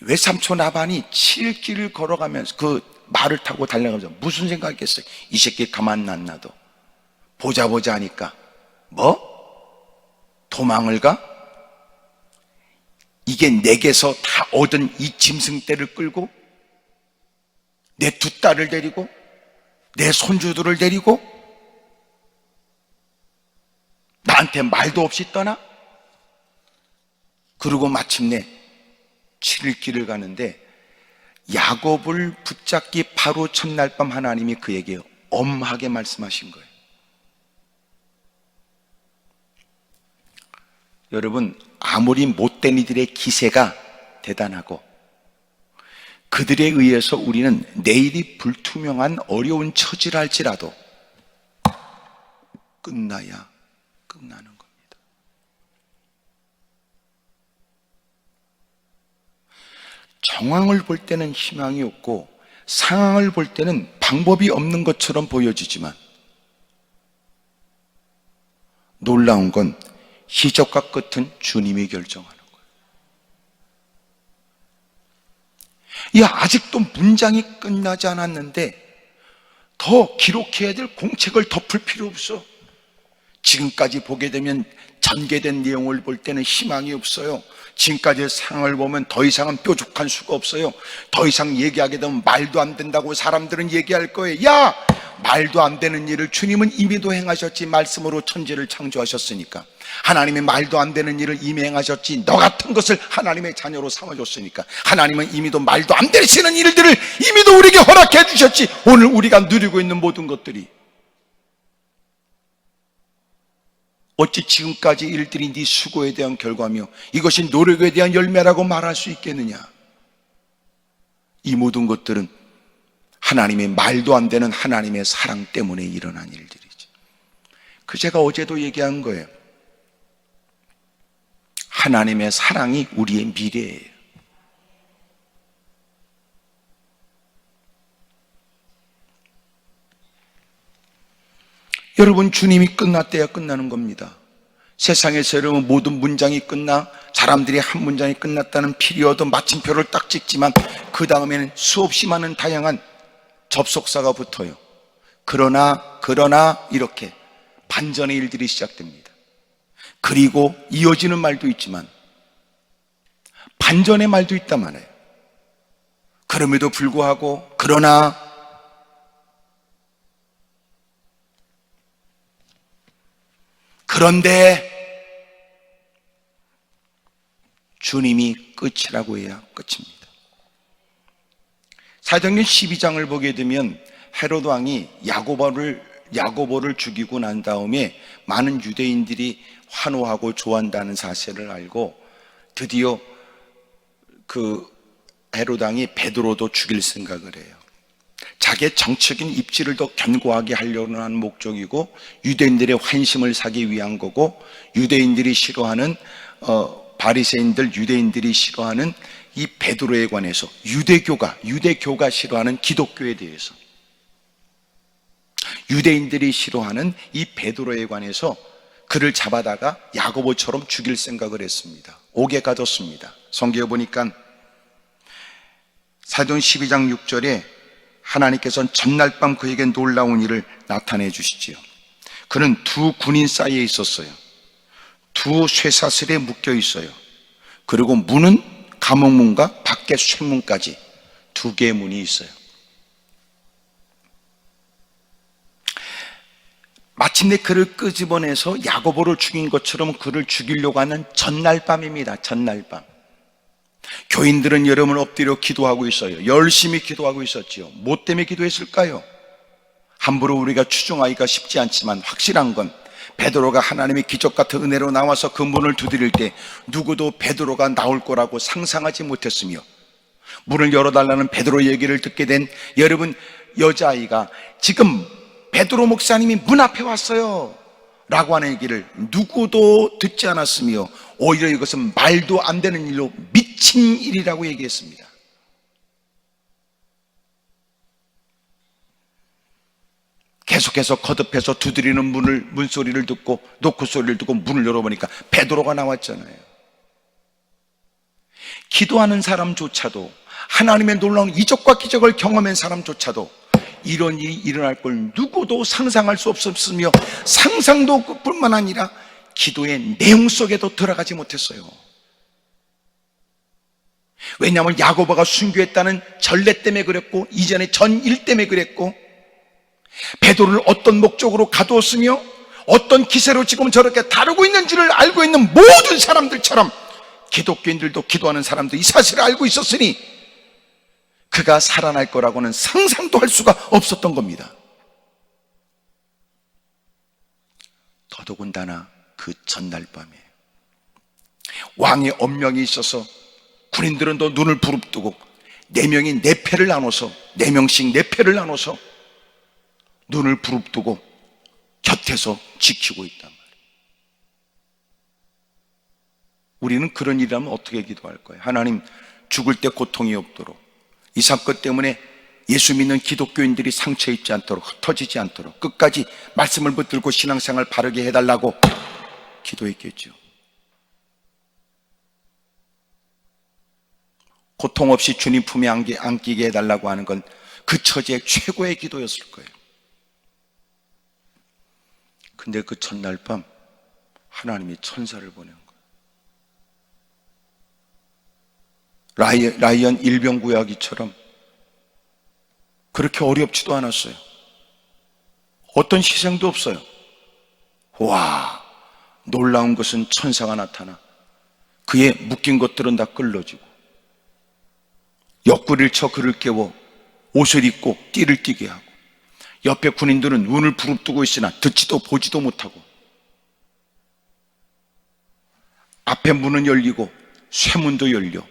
외삼촌 라반이 7길을 걸어가면서 그 말을 타고 달려가면서 무슨 생각했겠어요? 이 새끼 가만 안 놔둬. 보자 하니까 뭐? 도망을 가? 이게 내게서 다 얻은 이 짐승떼를 끌고 내 두 딸을 데리고 내 손주들을 데리고 나한테 말도 없이 떠나? 그리고 마침내 7일 길을 가는데 야곱을 붙잡기 바로 첫날 밤 하나님이 그에게 엄하게 말씀하신 거예요. 여러분, 아무리 못된 이들의 기세가 대단하고 그들에 의해서 우리는 내일이 불투명한 어려운 처지를 할지라도 끝나야 끝나는 겁니다. 정황을 볼 때는 희망이 없고 상황을 볼 때는 방법이 없는 것처럼 보여지지만 놀라운 건 시작과 끝은 주님이 결정하는 거예요. 아직도 문장이 끝나지 않았는데 더 기록해야 될 공책을 덮을 필요 없어. 지금까지 보게 되면 전개된 내용을 볼 때는 희망이 없어요. 지금까지의 상황을 보면 더 이상은 뾰족한 수가 없어요. 더 이상 얘기하게 되면 말도 안 된다고 사람들은 얘기할 거예요. 야! 말도 안 되는 일을 주님은 이미도 행하셨지. 말씀으로 천지를 창조하셨으니까. 하나님의 말도 안 되는 일을 이미 행하셨지. 너 같은 것을 하나님의 자녀로 삼아줬으니까. 하나님은 이미도 말도 안 되시는 일들을 이미도 우리에게 허락해 주셨지. 오늘 우리가 누리고 있는 모든 것들이 어찌 지금까지 일들이 네 수고에 대한 결과며 이것이 노력에 대한 열매라고 말할 수 있겠느냐? 이 모든 것들은 하나님의 말도 안 되는 하나님의 사랑 때문에 일어난 일들이죠. 제가 어제도 얘기한 거예요. 하나님의 사랑이 우리의 미래예요. 여러분, 주님이 끝났대야 끝나는 겁니다. 세상에서 여러분 모든 문장이 끝나 사람들이 한 문장이 끝났다는 피리어드 마침표를 딱 찍지만 그 다음에는 수없이 많은 다양한 접속사가 붙어요. 그러나 이렇게 반전의 일들이 시작됩니다. 그리고 이어지는 말도 있지만 반전의 말도 있단 말이에요. 그럼에도 불구하고 그런데 주님이 끝이라고 해야 끝입니다. 사도행전 12장을 보게 되면 헤로드 왕이 야고보를 죽이고 난 다음에 많은 유대인들이 환호하고 좋아한다는 사실을 알고 드디어 그 헤로드 왕이 베드로도 죽일 생각을 해요. 자기의 정치적인 입지를 더 견고하게 하려는 하는 목적이고 유대인들의 환심을 사기 위한 거고 유대인들이 싫어하는 바리새인들 유대인들이 싫어하는 이 베드로에 관해서 유대교가 싫어하는 기독교에 대해서 유대인들이 싫어하는 이 베드로에 관해서 그를 잡아다가 야고보처럼 죽일 생각을 했습니다. 옥에 가뒀습니다. 성경에 보니까 사도행 12장 6절에 하나님께서는 전날 밤 그에게 놀라운 일을 나타내 주시지요. 그는 두 군인 사이에 있었어요. 두 쇠사슬에 묶여 있어요. 그리고 문은 감옥문과 밖에 쇠문까지 두 개의 문이 있어요. 마침내 그를 끄집어내서 야고보를 죽인 것처럼 그를 죽이려고 하는 전날 밤입니다. 전날 밤. 교인들은 여러분 엎드려 기도하고 있어요. 열심히 기도하고 있었지요. 뭐 때문에 기도했을까요? 함부로 우리가 추정하기가 쉽지 않지만 확실한 건 베드로가 하나님의 기적 같은 은혜로 나와서 그 문을 두드릴 때 누구도 베드로가 나올 거라고 상상하지 못했으며, 문을 열어달라는 베드로 얘기를 듣게 된 여러분 여자아이가 지금 베드로 목사님이 문 앞에 왔어요 라고 하는 얘기를 누구도 듣지 않았으며, 오히려 이것은 말도 안 되는 일로 미친 일이라고 얘기했습니다. 계속해서 거듭해서 두드리는 문소리를 듣고 노크 소리를 듣고 문을 열어보니까 베드로가 나왔잖아요. 기도하는 사람조차도, 하나님의 놀라운 이적과 기적을 경험한 사람조차도 이런 일이 일어날 걸 누구도 상상할 수 없었으며, 상상도 뿐만 아니라 기도의 내용 속에도 들어가지 못했어요. 왜냐하면 야고보가 순교했다는 전례 때문에 그랬고, 이전에 전일 때문에 그랬고, 베드로를 어떤 목적으로 가두었으며 어떤 기세로 지금 저렇게 다루고 있는지를 알고 있는 모든 사람들처럼 기독교인들도, 기도하는 사람도 이 사실을 알고 있었으니 그가 살아날 거라고는 상상도 할 수가 없었던 겁니다. 더더군다나 그 전날 밤에 왕의 엄명이 있어서 군인들은 또 눈을 부릅뜨고 4명이 4패를 나눠서, 4명씩 4패를 나눠서 눈을 부릅뜨고 곁에서 지키고 있단 말이에요. 우리는 그런 일이라면 어떻게 기도할 거예요? 하나님, 죽을 때 고통이 없도록, 이 사건 때문에 예수 믿는 기독교인들이 상처 입지 않도록, 흩어지지 않도록 끝까지 말씀을 붙들고 신앙생활 바르게 해달라고 기도했겠죠. 고통 없이 주님 품에 안기게 해달라고 하는 건 그 처지의 최고의 기도였을 거예요. 근데 그 전날 밤 하나님이 천사를 보낸 거예요. 라이언 일병구하기처럼 그렇게 어렵지도 않았어요. 어떤 희생도 없어요. 와, 놀라운 것은 천사가 나타나 그의 묶인 것들은 다 끌어지고, 옆구리를 쳐 그를 깨워 옷을 입고 띠를 띠게 하고, 옆에 군인들은 눈을 부릅뜨고 있으나 듣지도 보지도 못하고, 앞에 문은 열리고 쇠문도 열려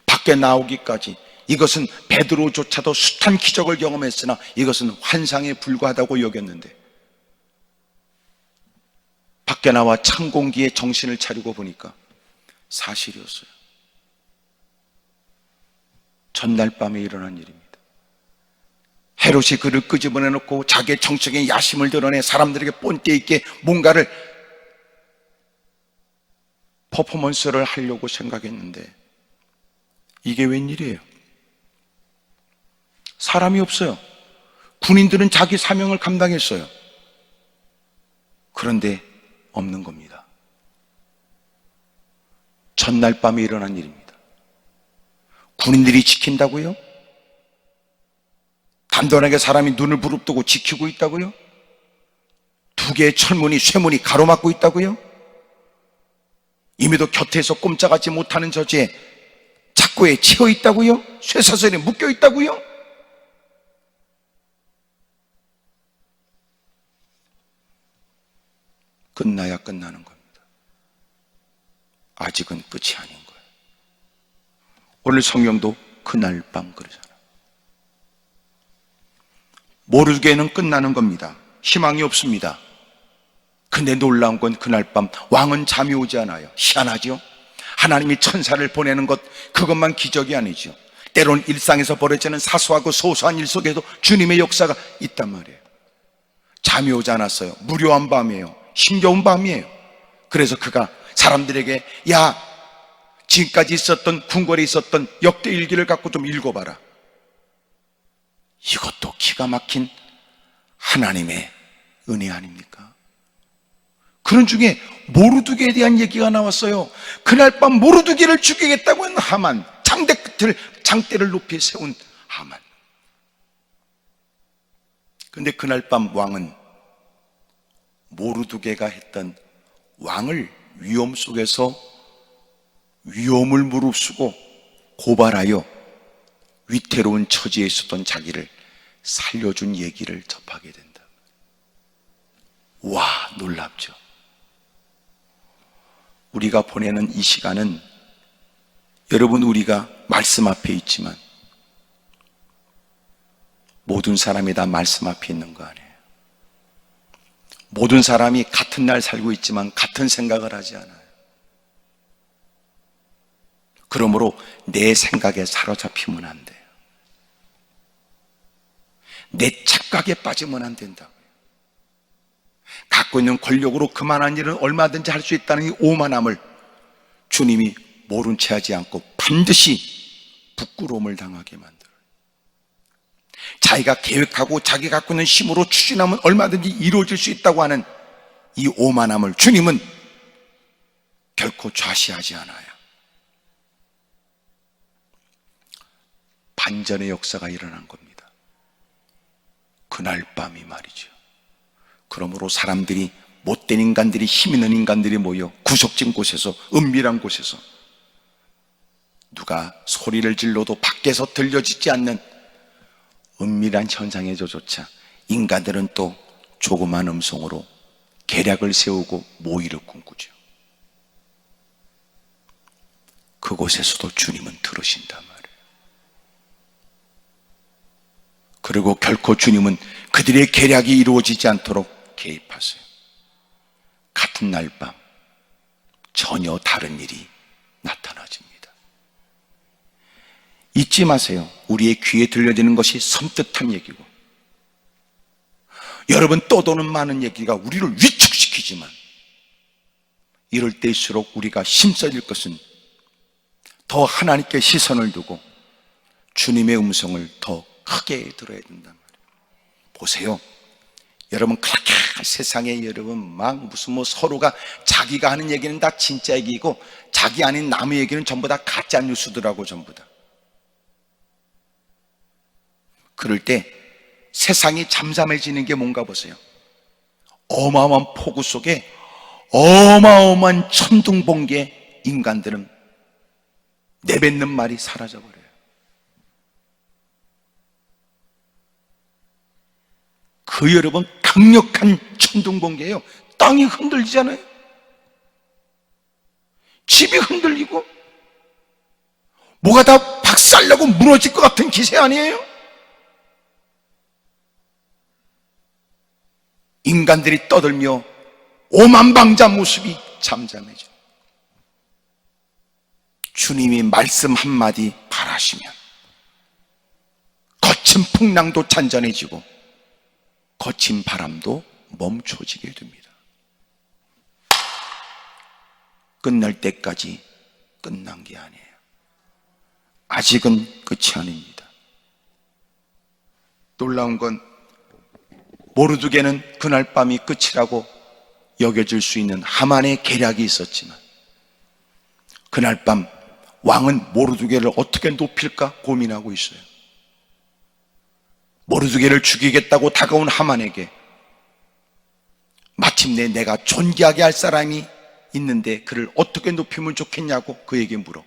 밖에 나오기까지, 이것은 베드로조차도 숱한 기적을 경험했으나 이것은 환상에 불과하다고 여겼는데, 밖에 나와 찬 공기에 정신을 차리고 보니까 사실이었어요. 전날 밤에 일어난 일입니다. 헤롯이 그를 끄집어내놓고 자기의 정적인 야심을 드러내 사람들에게 본때 있게 뭔가를 퍼포먼스를 하려고 생각했는데 이게 웬일이에요? 사람이 없어요. 군인들은 자기 사명을 감당했어요. 그런데 없는 겁니다. 전날 밤에 일어난 일입니다. 군인들이 지킨다고요? 단단하게 사람이 눈을 부릅뜨고 지키고 있다고요? 2개의 철문이, 쇠문이 가로막고 있다고요? 이미도 곁에서 꼼짝하지 못하는 저지에 착고에 치여 있다고요? 쇠사슬에 묶여 있다고요? 끝나야 끝나는 겁니다. 아직은 끝이 아닌 거예요. 오늘 성경도 그날 밤 그러잖아요. 모르게는 끝나는 겁니다. 희망이 없습니다. 근데 놀라운 건 그날 밤 왕은 잠이 오지 않아요. 희한하죠? 하나님이 천사를 보내는 것, 그것만 기적이 아니죠. 때론 일상에서 벌어지는 사소하고 소소한 일 속에도 주님의 역사가 있단 말이에요. 잠이 오지 않았어요. 무료한 밤이에요. 힘겨운 밤이에요. 그래서 그가 사람들에게, 야, 지금까지 있었던 궁궐에 있었던 역대 일기를 갖고 좀 읽어봐라. 이것도 기가 막힌 하나님의 은혜 아닙니까? 그런 중에 모르드게에 대한 얘기가 나왔어요. 그날 밤 모르드게를 죽이겠다고 한 하만, 장대를 높이 세운 하만. 근데 그날 밤 왕은 모르드게가 했던 왕을 위험 속에서 위험을 무릅쓰고 고발하여 위태로운 처지에 있었던 자기를 살려준 얘기를 접하게 된다. 와, 놀랍죠? 우리가 보내는 이 시간은 여러분, 우리가 말씀 앞에 있지만 모든 사람이 다 말씀 앞에 있는 거 아니에요. 모든 사람이 같은 날 살고 있지만 같은 생각을 하지 않아요. 그러므로 내 생각에 사로잡히면 안 돼요. 내 착각에 빠지면 안 된다고요. 갖고 있는 권력으로 그만한 일은 얼마든지 할 수 있다는 이 오만함을 주님이 모른 채 하지 않고 반드시 부끄러움을 당하게 만들어요. 자기가 계획하고 자기 갖고 있는 힘으로 추진하면 얼마든지 이루어질 수 있다고 하는 이 오만함을 주님은 결코 좌시하지 않아요. 반전의 역사가 일어난 겁니다. 그날 밤이 말이죠. 그러므로 사람들이, 못된 인간들이, 힘 있는 인간들이 모여 구석진 곳에서, 은밀한 곳에서 누가 소리를 질러도 밖에서 들려지지 않는 은밀한 현상에조차 인간들은 또 조그만 음성으로 계략을 세우고 모의를 꿈꾸죠. 그곳에서도 주님은 들으신단 말이에요. 그리고 결코 주님은 그들의 계략이 이루어지지 않도록 개입하세요. 같은 날 밤 전혀 다른 일이 나타나집니다. 잊지 마세요. 우리의 귀에 들려지는 것이 섬뜩한 얘기고, 여러분 떠도는 많은 얘기가 우리를 위축시키지만, 이럴 때일수록 우리가 힘써질 것은 더 하나님께 시선을 두고 주님의 음성을 더 크게 들어야 된단 말이에요. 보세요. 여러분, 그렇게 세상에 여러분 막 무슨 서로가 자기가 하는 얘기는 다 진짜 얘기고 자기 아닌 남의 얘기는 전부 다 가짜 뉴스더라고, 전부 다. 그럴 때 세상이 잠잠해지는 게 뭔가 보세요. 어마어마한 폭우 속에 어마어마한 천둥번개에 인간들은 내뱉는 말이 사라져버려요. 그 여러분 강력한 천둥번개예요. 땅이 흔들리잖아요. 집이 흔들리고 뭐가 다 박살나고 무너질 것 같은 기세 아니에요? 인간들이 떠들며 오만방자 모습이 잠잠해져. 주님이 말씀 한마디 바라시면 거친 풍랑도 잔잔해지고 거친 바람도 멈춰지게 됩니다. 끝날 때까지 끝난 게 아니에요. 아직은 끝이 아닙니다. 놀라운 건 모르드게는 그날 밤이 끝이라고 여겨질 수 있는 하만의 계략이 있었지만, 그날 밤 왕은 모르드게를 어떻게 높일까 고민하고 있어요. 모르드게를 죽이겠다고 다가온 하만에게 마침내 내가 존귀하게 할 사람이 있는데 그를 어떻게 높이면 좋겠냐고 그에게 물어.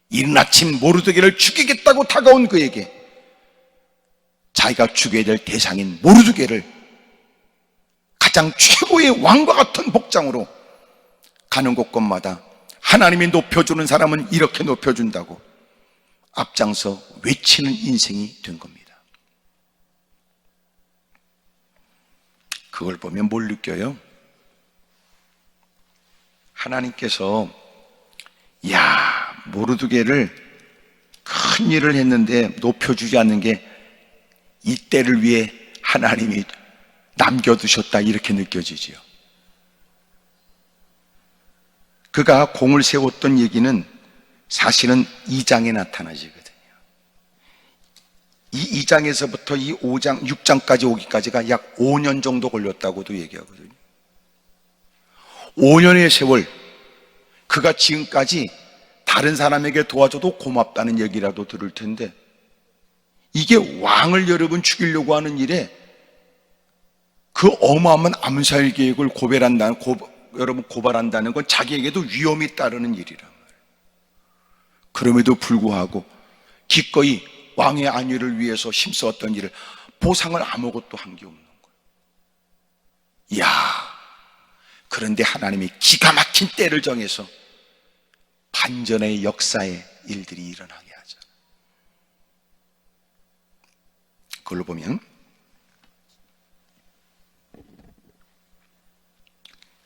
이른 아침 모르드게를 죽이겠다고 다가온 그에게 자기가 죽여야 될 대상인 모르드게를 가장 최고의 왕과 같은 복장으로 가는 곳곳마다 하나님이 높여주는 사람은 이렇게 높여준다고 앞장서 외치는 인생이 된 겁니다. 그걸 보면 뭘 느껴요? 하나님께서 모르드게를 큰 일을 했는데 높여주지 않는 게 이때를 위해 하나님이 남겨두셨다 이렇게 느껴지지요. 그가 공을 세웠던 얘기는 사실은 2장에 나타나지거든요. 이 2장에서부터 이 5장, 6장까지 오기까지가 약 5년 정도 걸렸다고도 얘기하거든요. 5년의 세월, 그가 지금까지 다른 사람에게 도와줘도 고맙다는 얘기라도 들을 텐데, 이게 왕을 여러분 죽이려고 하는 일에 그 어마어마한 암살 계획을 여러분 고발한다는 건 자기에게도 위험이 따르는 일이란 말이에요. 그럼에도 불구하고 기꺼이 왕의 안위를 위해서 힘쓰었던 일을 보상을 아무것도 한 게 없는 거예요. 이야, 그런데 하나님이 기가 막힌 때를 정해서 반전의 역사의 일들이 일어나게 하죠. 그걸로 보면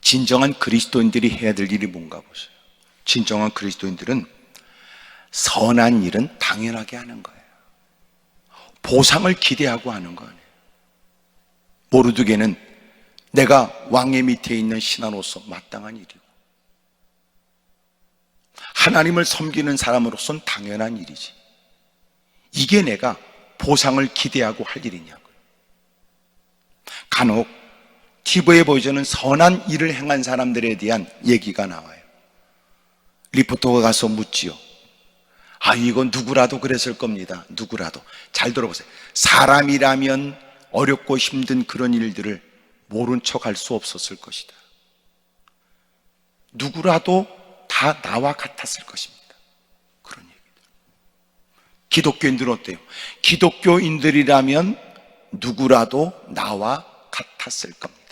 진정한 그리스도인들이 해야 될 일이 뭔가 보세요. 진정한 그리스도인들은 선한 일은 당연하게 하는 거예요. 보상을 기대하고 하는 거 아니에요. 모르드게는 내가 왕의 밑에 있는 신하로서 마땅한 일이고, 하나님을 섬기는 사람으로서는 당연한 일이지, 이게 내가 보상을 기대하고 할 일이냐고요. 간혹 TV에 보여주는 선한 일을 행한 사람들에 대한 얘기가 나와요. 리포터가 가서 묻지요. 이건 누구라도 그랬을 겁니다. 누구라도. 잘 들어보세요. 사람이라면 어렵고 힘든 그런 일들을 모른 척 할 수 없었을 것이다. 누구라도 다 나와 같았을 것입니다. 그런 얘기들. 기독교인들은 어때요? 기독교인들이라면 누구라도 나와 같았을 겁니다.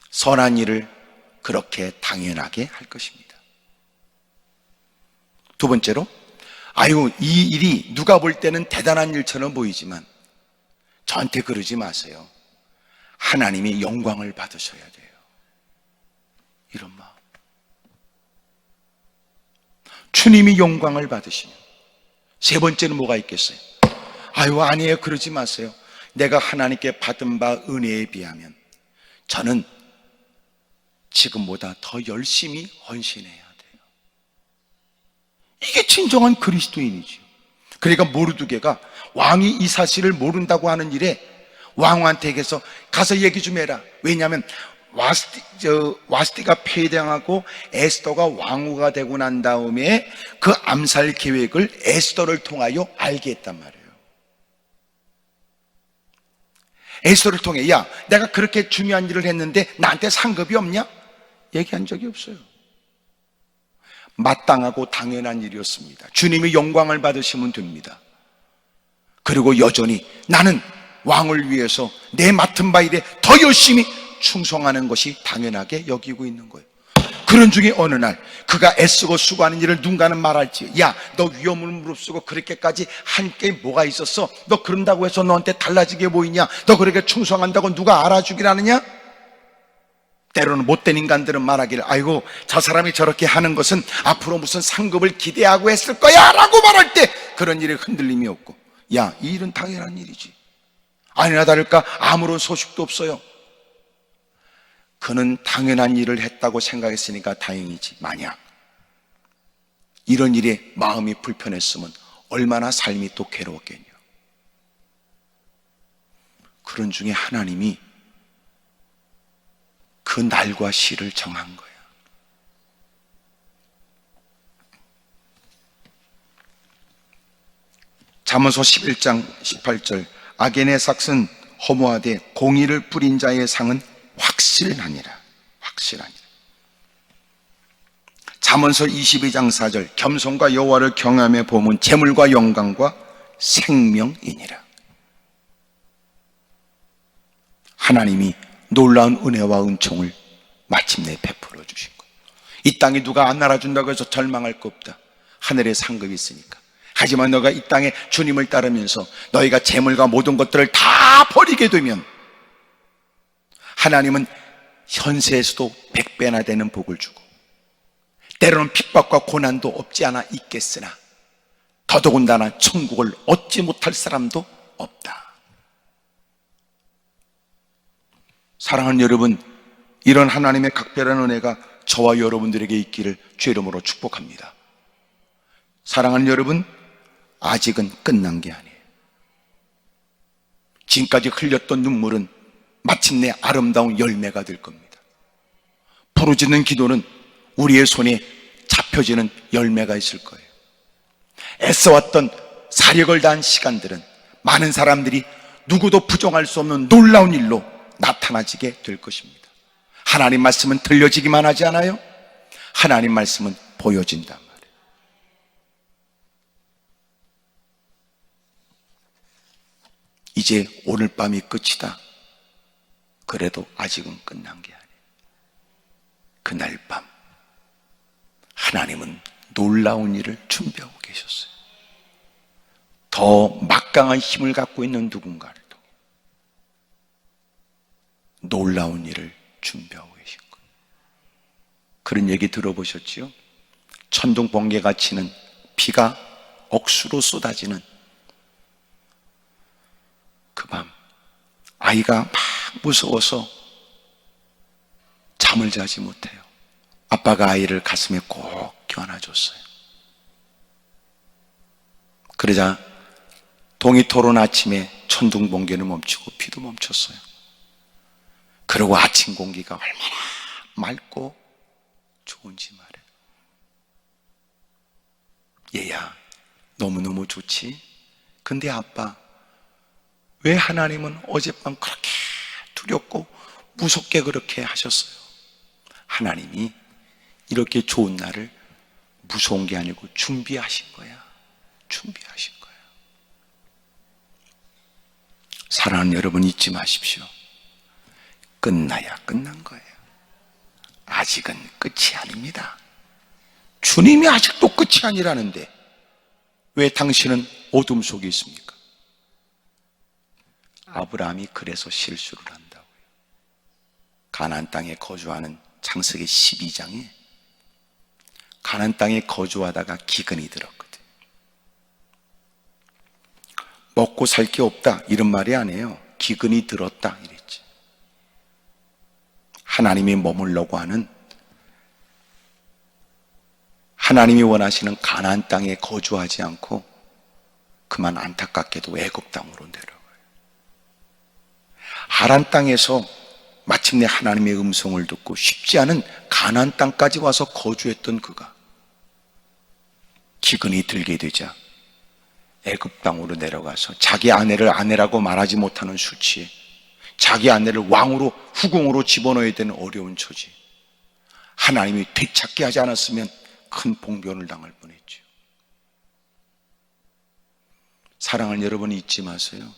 선한 일을 그렇게 당연하게 할 것입니다. 두 번째로, 이 일이 누가 볼 때는 대단한 일처럼 보이지만 저한테 그러지 마세요. 하나님이 영광을 받으셔야 돼요. 이런 마음. 주님이 영광을 받으시면. 세 번째는 뭐가 있겠어요? 아니에요. 그러지 마세요. 내가 하나님께 받은 바 은혜에 비하면 저는 지금보다 더 열심히 헌신해야 돼요. 이게 진정한 그리스도인이죠. 그러니까 모르드게가 왕이 이 사실을 모른다고 하는 일에 왕한테 가서 얘기 좀 해라. 왜냐하면 와스티가 폐위당하고 에스더가 왕후가 되고 난 다음에 그 암살 계획을 에스더를 통하여 알게 했단 말이에요. 에스더를 통해, 야, 내가 그렇게 중요한 일을 했는데 나한테 상급이 없냐? 얘기한 적이 없어요. 마땅하고 당연한 일이었습니다. 주님이 영광을 받으시면 됩니다. 그리고 여전히 나는 왕을 위해서 내 맡은 바 일에 더 열심히 충성하는 것이 당연하게 여기고 있는 거예요. 그런 중에 어느 날 그가 애쓰고 수고하는 일을 누군가는 말할지, 야, 너 위험을 무릅쓰고 그렇게까지 한 게 뭐가 있었어? 너 그런다고 해서 너한테 달라지게 보이냐? 너 그렇게 충성한다고 누가 알아주길 하느냐? 때로는 못된 인간들은 말하기를, 아이고, 저 사람이 저렇게 하는 것은 앞으로 무슨 상급을 기대하고 했을 거야 라고 말할 때 그런 일에 흔들림이 없고, 야, 이 일은 당연한 일이지. 아니나 다를까 아무런 소식도 없어요. 그는 당연한 일을 했다고 생각했으니까 다행이지, 만약 이런 일에 마음이 불편했으면 얼마나 삶이 또 괴로웠겠냐. 그런 중에 하나님이 그 날과 시를 정한 거야. 잠언서 11장 18절, 악인의 삭은 허무하되 공의를 뿌린 자의 상은 확실하니라. 확실하니라. 잠언서 22장 4절, 겸손과 여호와를 경외하며 보면 재물과 영광과 생명이니라. 하나님이 놀라운 은혜와 은총을 마침내 베풀어 주신 거예요. 이 땅에 누가 안 알아준다고 해서 절망할 거 없다. 하늘에 상급이 있으니까. 하지만 너가 이 땅에 주님을 따르면서 너희가 재물과 모든 것들을 다 버리게 되면 하나님은 현세에서도 100배나 되는 복을 주고, 때로는 핍박과 고난도 없지 않아 있겠으나 더더군다나 천국을 얻지 못할 사람도 없다. 사랑하는 여러분, 이런 하나님의 각별한 은혜가 저와 여러분들에게 있기를 주의 이름으로 축복합니다. 사랑하는 여러분, 아직은 끝난 게 아니에요. 지금까지 흘렸던 눈물은 마침내 아름다운 열매가 될 겁니다. 부르짖는 기도는 우리의 손에 잡혀지는 열매가 있을 거예요. 애써왔던 사력을 다한 시간들은 많은 사람들이 누구도 부정할 수 없는 놀라운 일로 나타나지게 될 것입니다. 하나님 말씀은 들려지기만 하지 않아요? 하나님 말씀은 보여진단 말이에요. 이제 오늘 밤이 끝이다. 그래도 아직은 끝난 게 아니에요. 그날 밤 하나님은 놀라운 일을 준비하고 계셨어요. 더 막강한 힘을 갖고 있는 누군가를 통해 놀라운 일을 준비하고 계신 거예요. 그런 얘기 들어보셨지요? 천둥 번개가 치는, 비가 억수로 쏟아지는 그 밤, 아이가 막 무서워서 잠을 자지 못해요. 아빠가 아이를 가슴에 꼭 껴안아줬어요. 그러자 동이 토론 아침에 천둥 번개는 멈추고 비도 멈췄어요. 그리고 아침 공기가 얼마나 맑고 좋은지 말이에요. 얘야, 너무너무 좋지? 근데 아빠, 왜 하나님은 어젯밤 그렇게 두렵고 무섭게 그렇게 하셨어요? 하나님이 이렇게 좋은 날을 무서운 게 아니고 준비하신 거야. 준비하신 거야. 사랑하는 여러분, 잊지 마십시오. 끝나야 끝난 거예요. 아직은 끝이 아닙니다. 주님이 아직도 끝이 아니라는데 왜 당신은 어둠 속에 있습니까? 아브라함이 그래서 실수를 한다고요. 가나안 땅에 거주하는 창세기 12장에 가나안 땅에 거주하다가 기근이 들었거든요. 먹고 살 게 없다 이런 말이 아니에요. 기근이 들었다 이랬지. 하나님이 머물려고 하는, 하나님이 원하시는 가나안 땅에 거주하지 않고 그만 안타깝게도 애굽 땅으로 내려가요. 하란 땅에서 마침내 하나님의 음성을 듣고 쉽지 않은 가나안 땅까지 와서 거주했던 그가 기근이 들게 되자 애굽 땅으로 내려가서 자기 아내를 아내라고 말하지 못하는 수치에 자기 아내를 왕으로 후궁으로 집어넣어야 되는 어려운 처지, 하나님이 되찾게 하지 않았으면 큰 봉변을 당할 뻔했죠. 사랑하는 여러분, 잊지 마세요.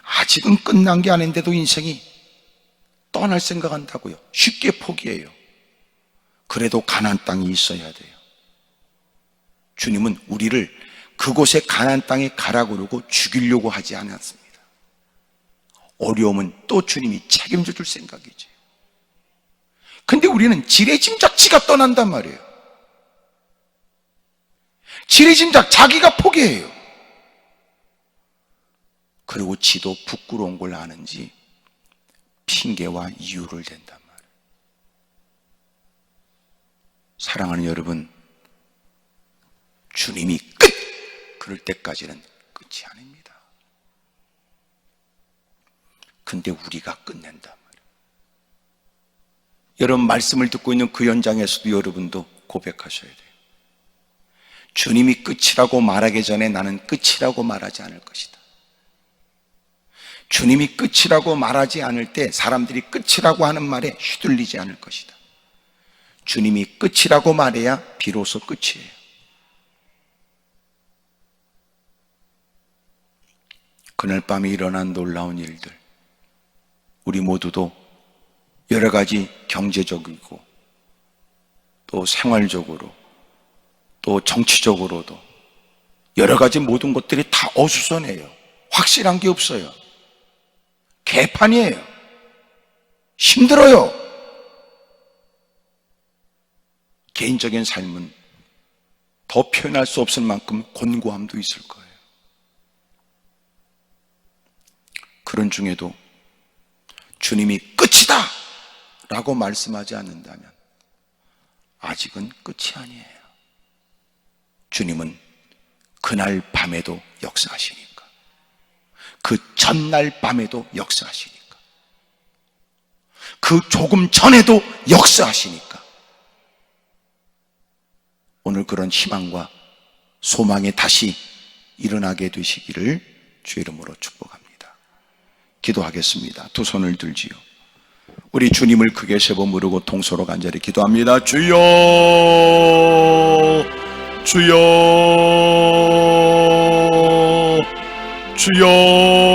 아직은 끝난 게 아닌데도 인생이 떠날 생각한다고요. 쉽게 포기해요. 그래도 가나안 땅이 있어야 돼요. 주님은 우리를 그곳에 가나안 땅에 가라고 그러고 죽이려고 하지 않았습니다. 어려움은 또 주님이 책임져 줄 생각이지. 근데 우리는 지레짐작지가 떠난단 말이에요. 지레짐작 자기가 포기해요. 그리고 지도 부끄러운 걸 아는지 핑계와 이유를 댄단 말이에요. 사랑하는 여러분, 주님이 끝! 그럴 때까지는 끝이 아닙니다. 근데 우리가 끝낸단 말이에요. 여러분, 말씀을 듣고 있는 그 현장에서도 여러분도 고백하셔야 돼요. 주님이 끝이라고 말하기 전에 나는 끝이라고 말하지 않을 것이다. 주님이 끝이라고 말하지 않을 때 사람들이 끝이라고 하는 말에 휘둘리지 않을 것이다. 주님이 끝이라고 말해야 비로소 끝이에요. 그날 밤에 일어난 놀라운 일들, 우리 모두도 여러 가지 경제적이고 또 생활적으로 또 정치적으로도 여러 가지 모든 것들이 다 어수선해요. 확실한 게 없어요. 개판이에요. 힘들어요. 개인적인 삶은 더 표현할 수 없을 만큼 곤고함도 있을 거예요. 그런 중에도 주님이 끝이다 라고 말씀하지 않는다면 아직은 끝이 아니에요. 주님은 그날 밤에도 역사하시니까, 그 전날 밤에도 역사하시니까, 그 조금 전에도 역사하시니까 오늘 그런 희망과 소망에 다시 일어나게 되시기를 주의 이름으로 축복합니다. 기도하겠습니다. 두 손을 들지요. 우리 주님을 크게 세 번 부르고 통서로 간절히 기도합니다. 주여, 주여, 주여.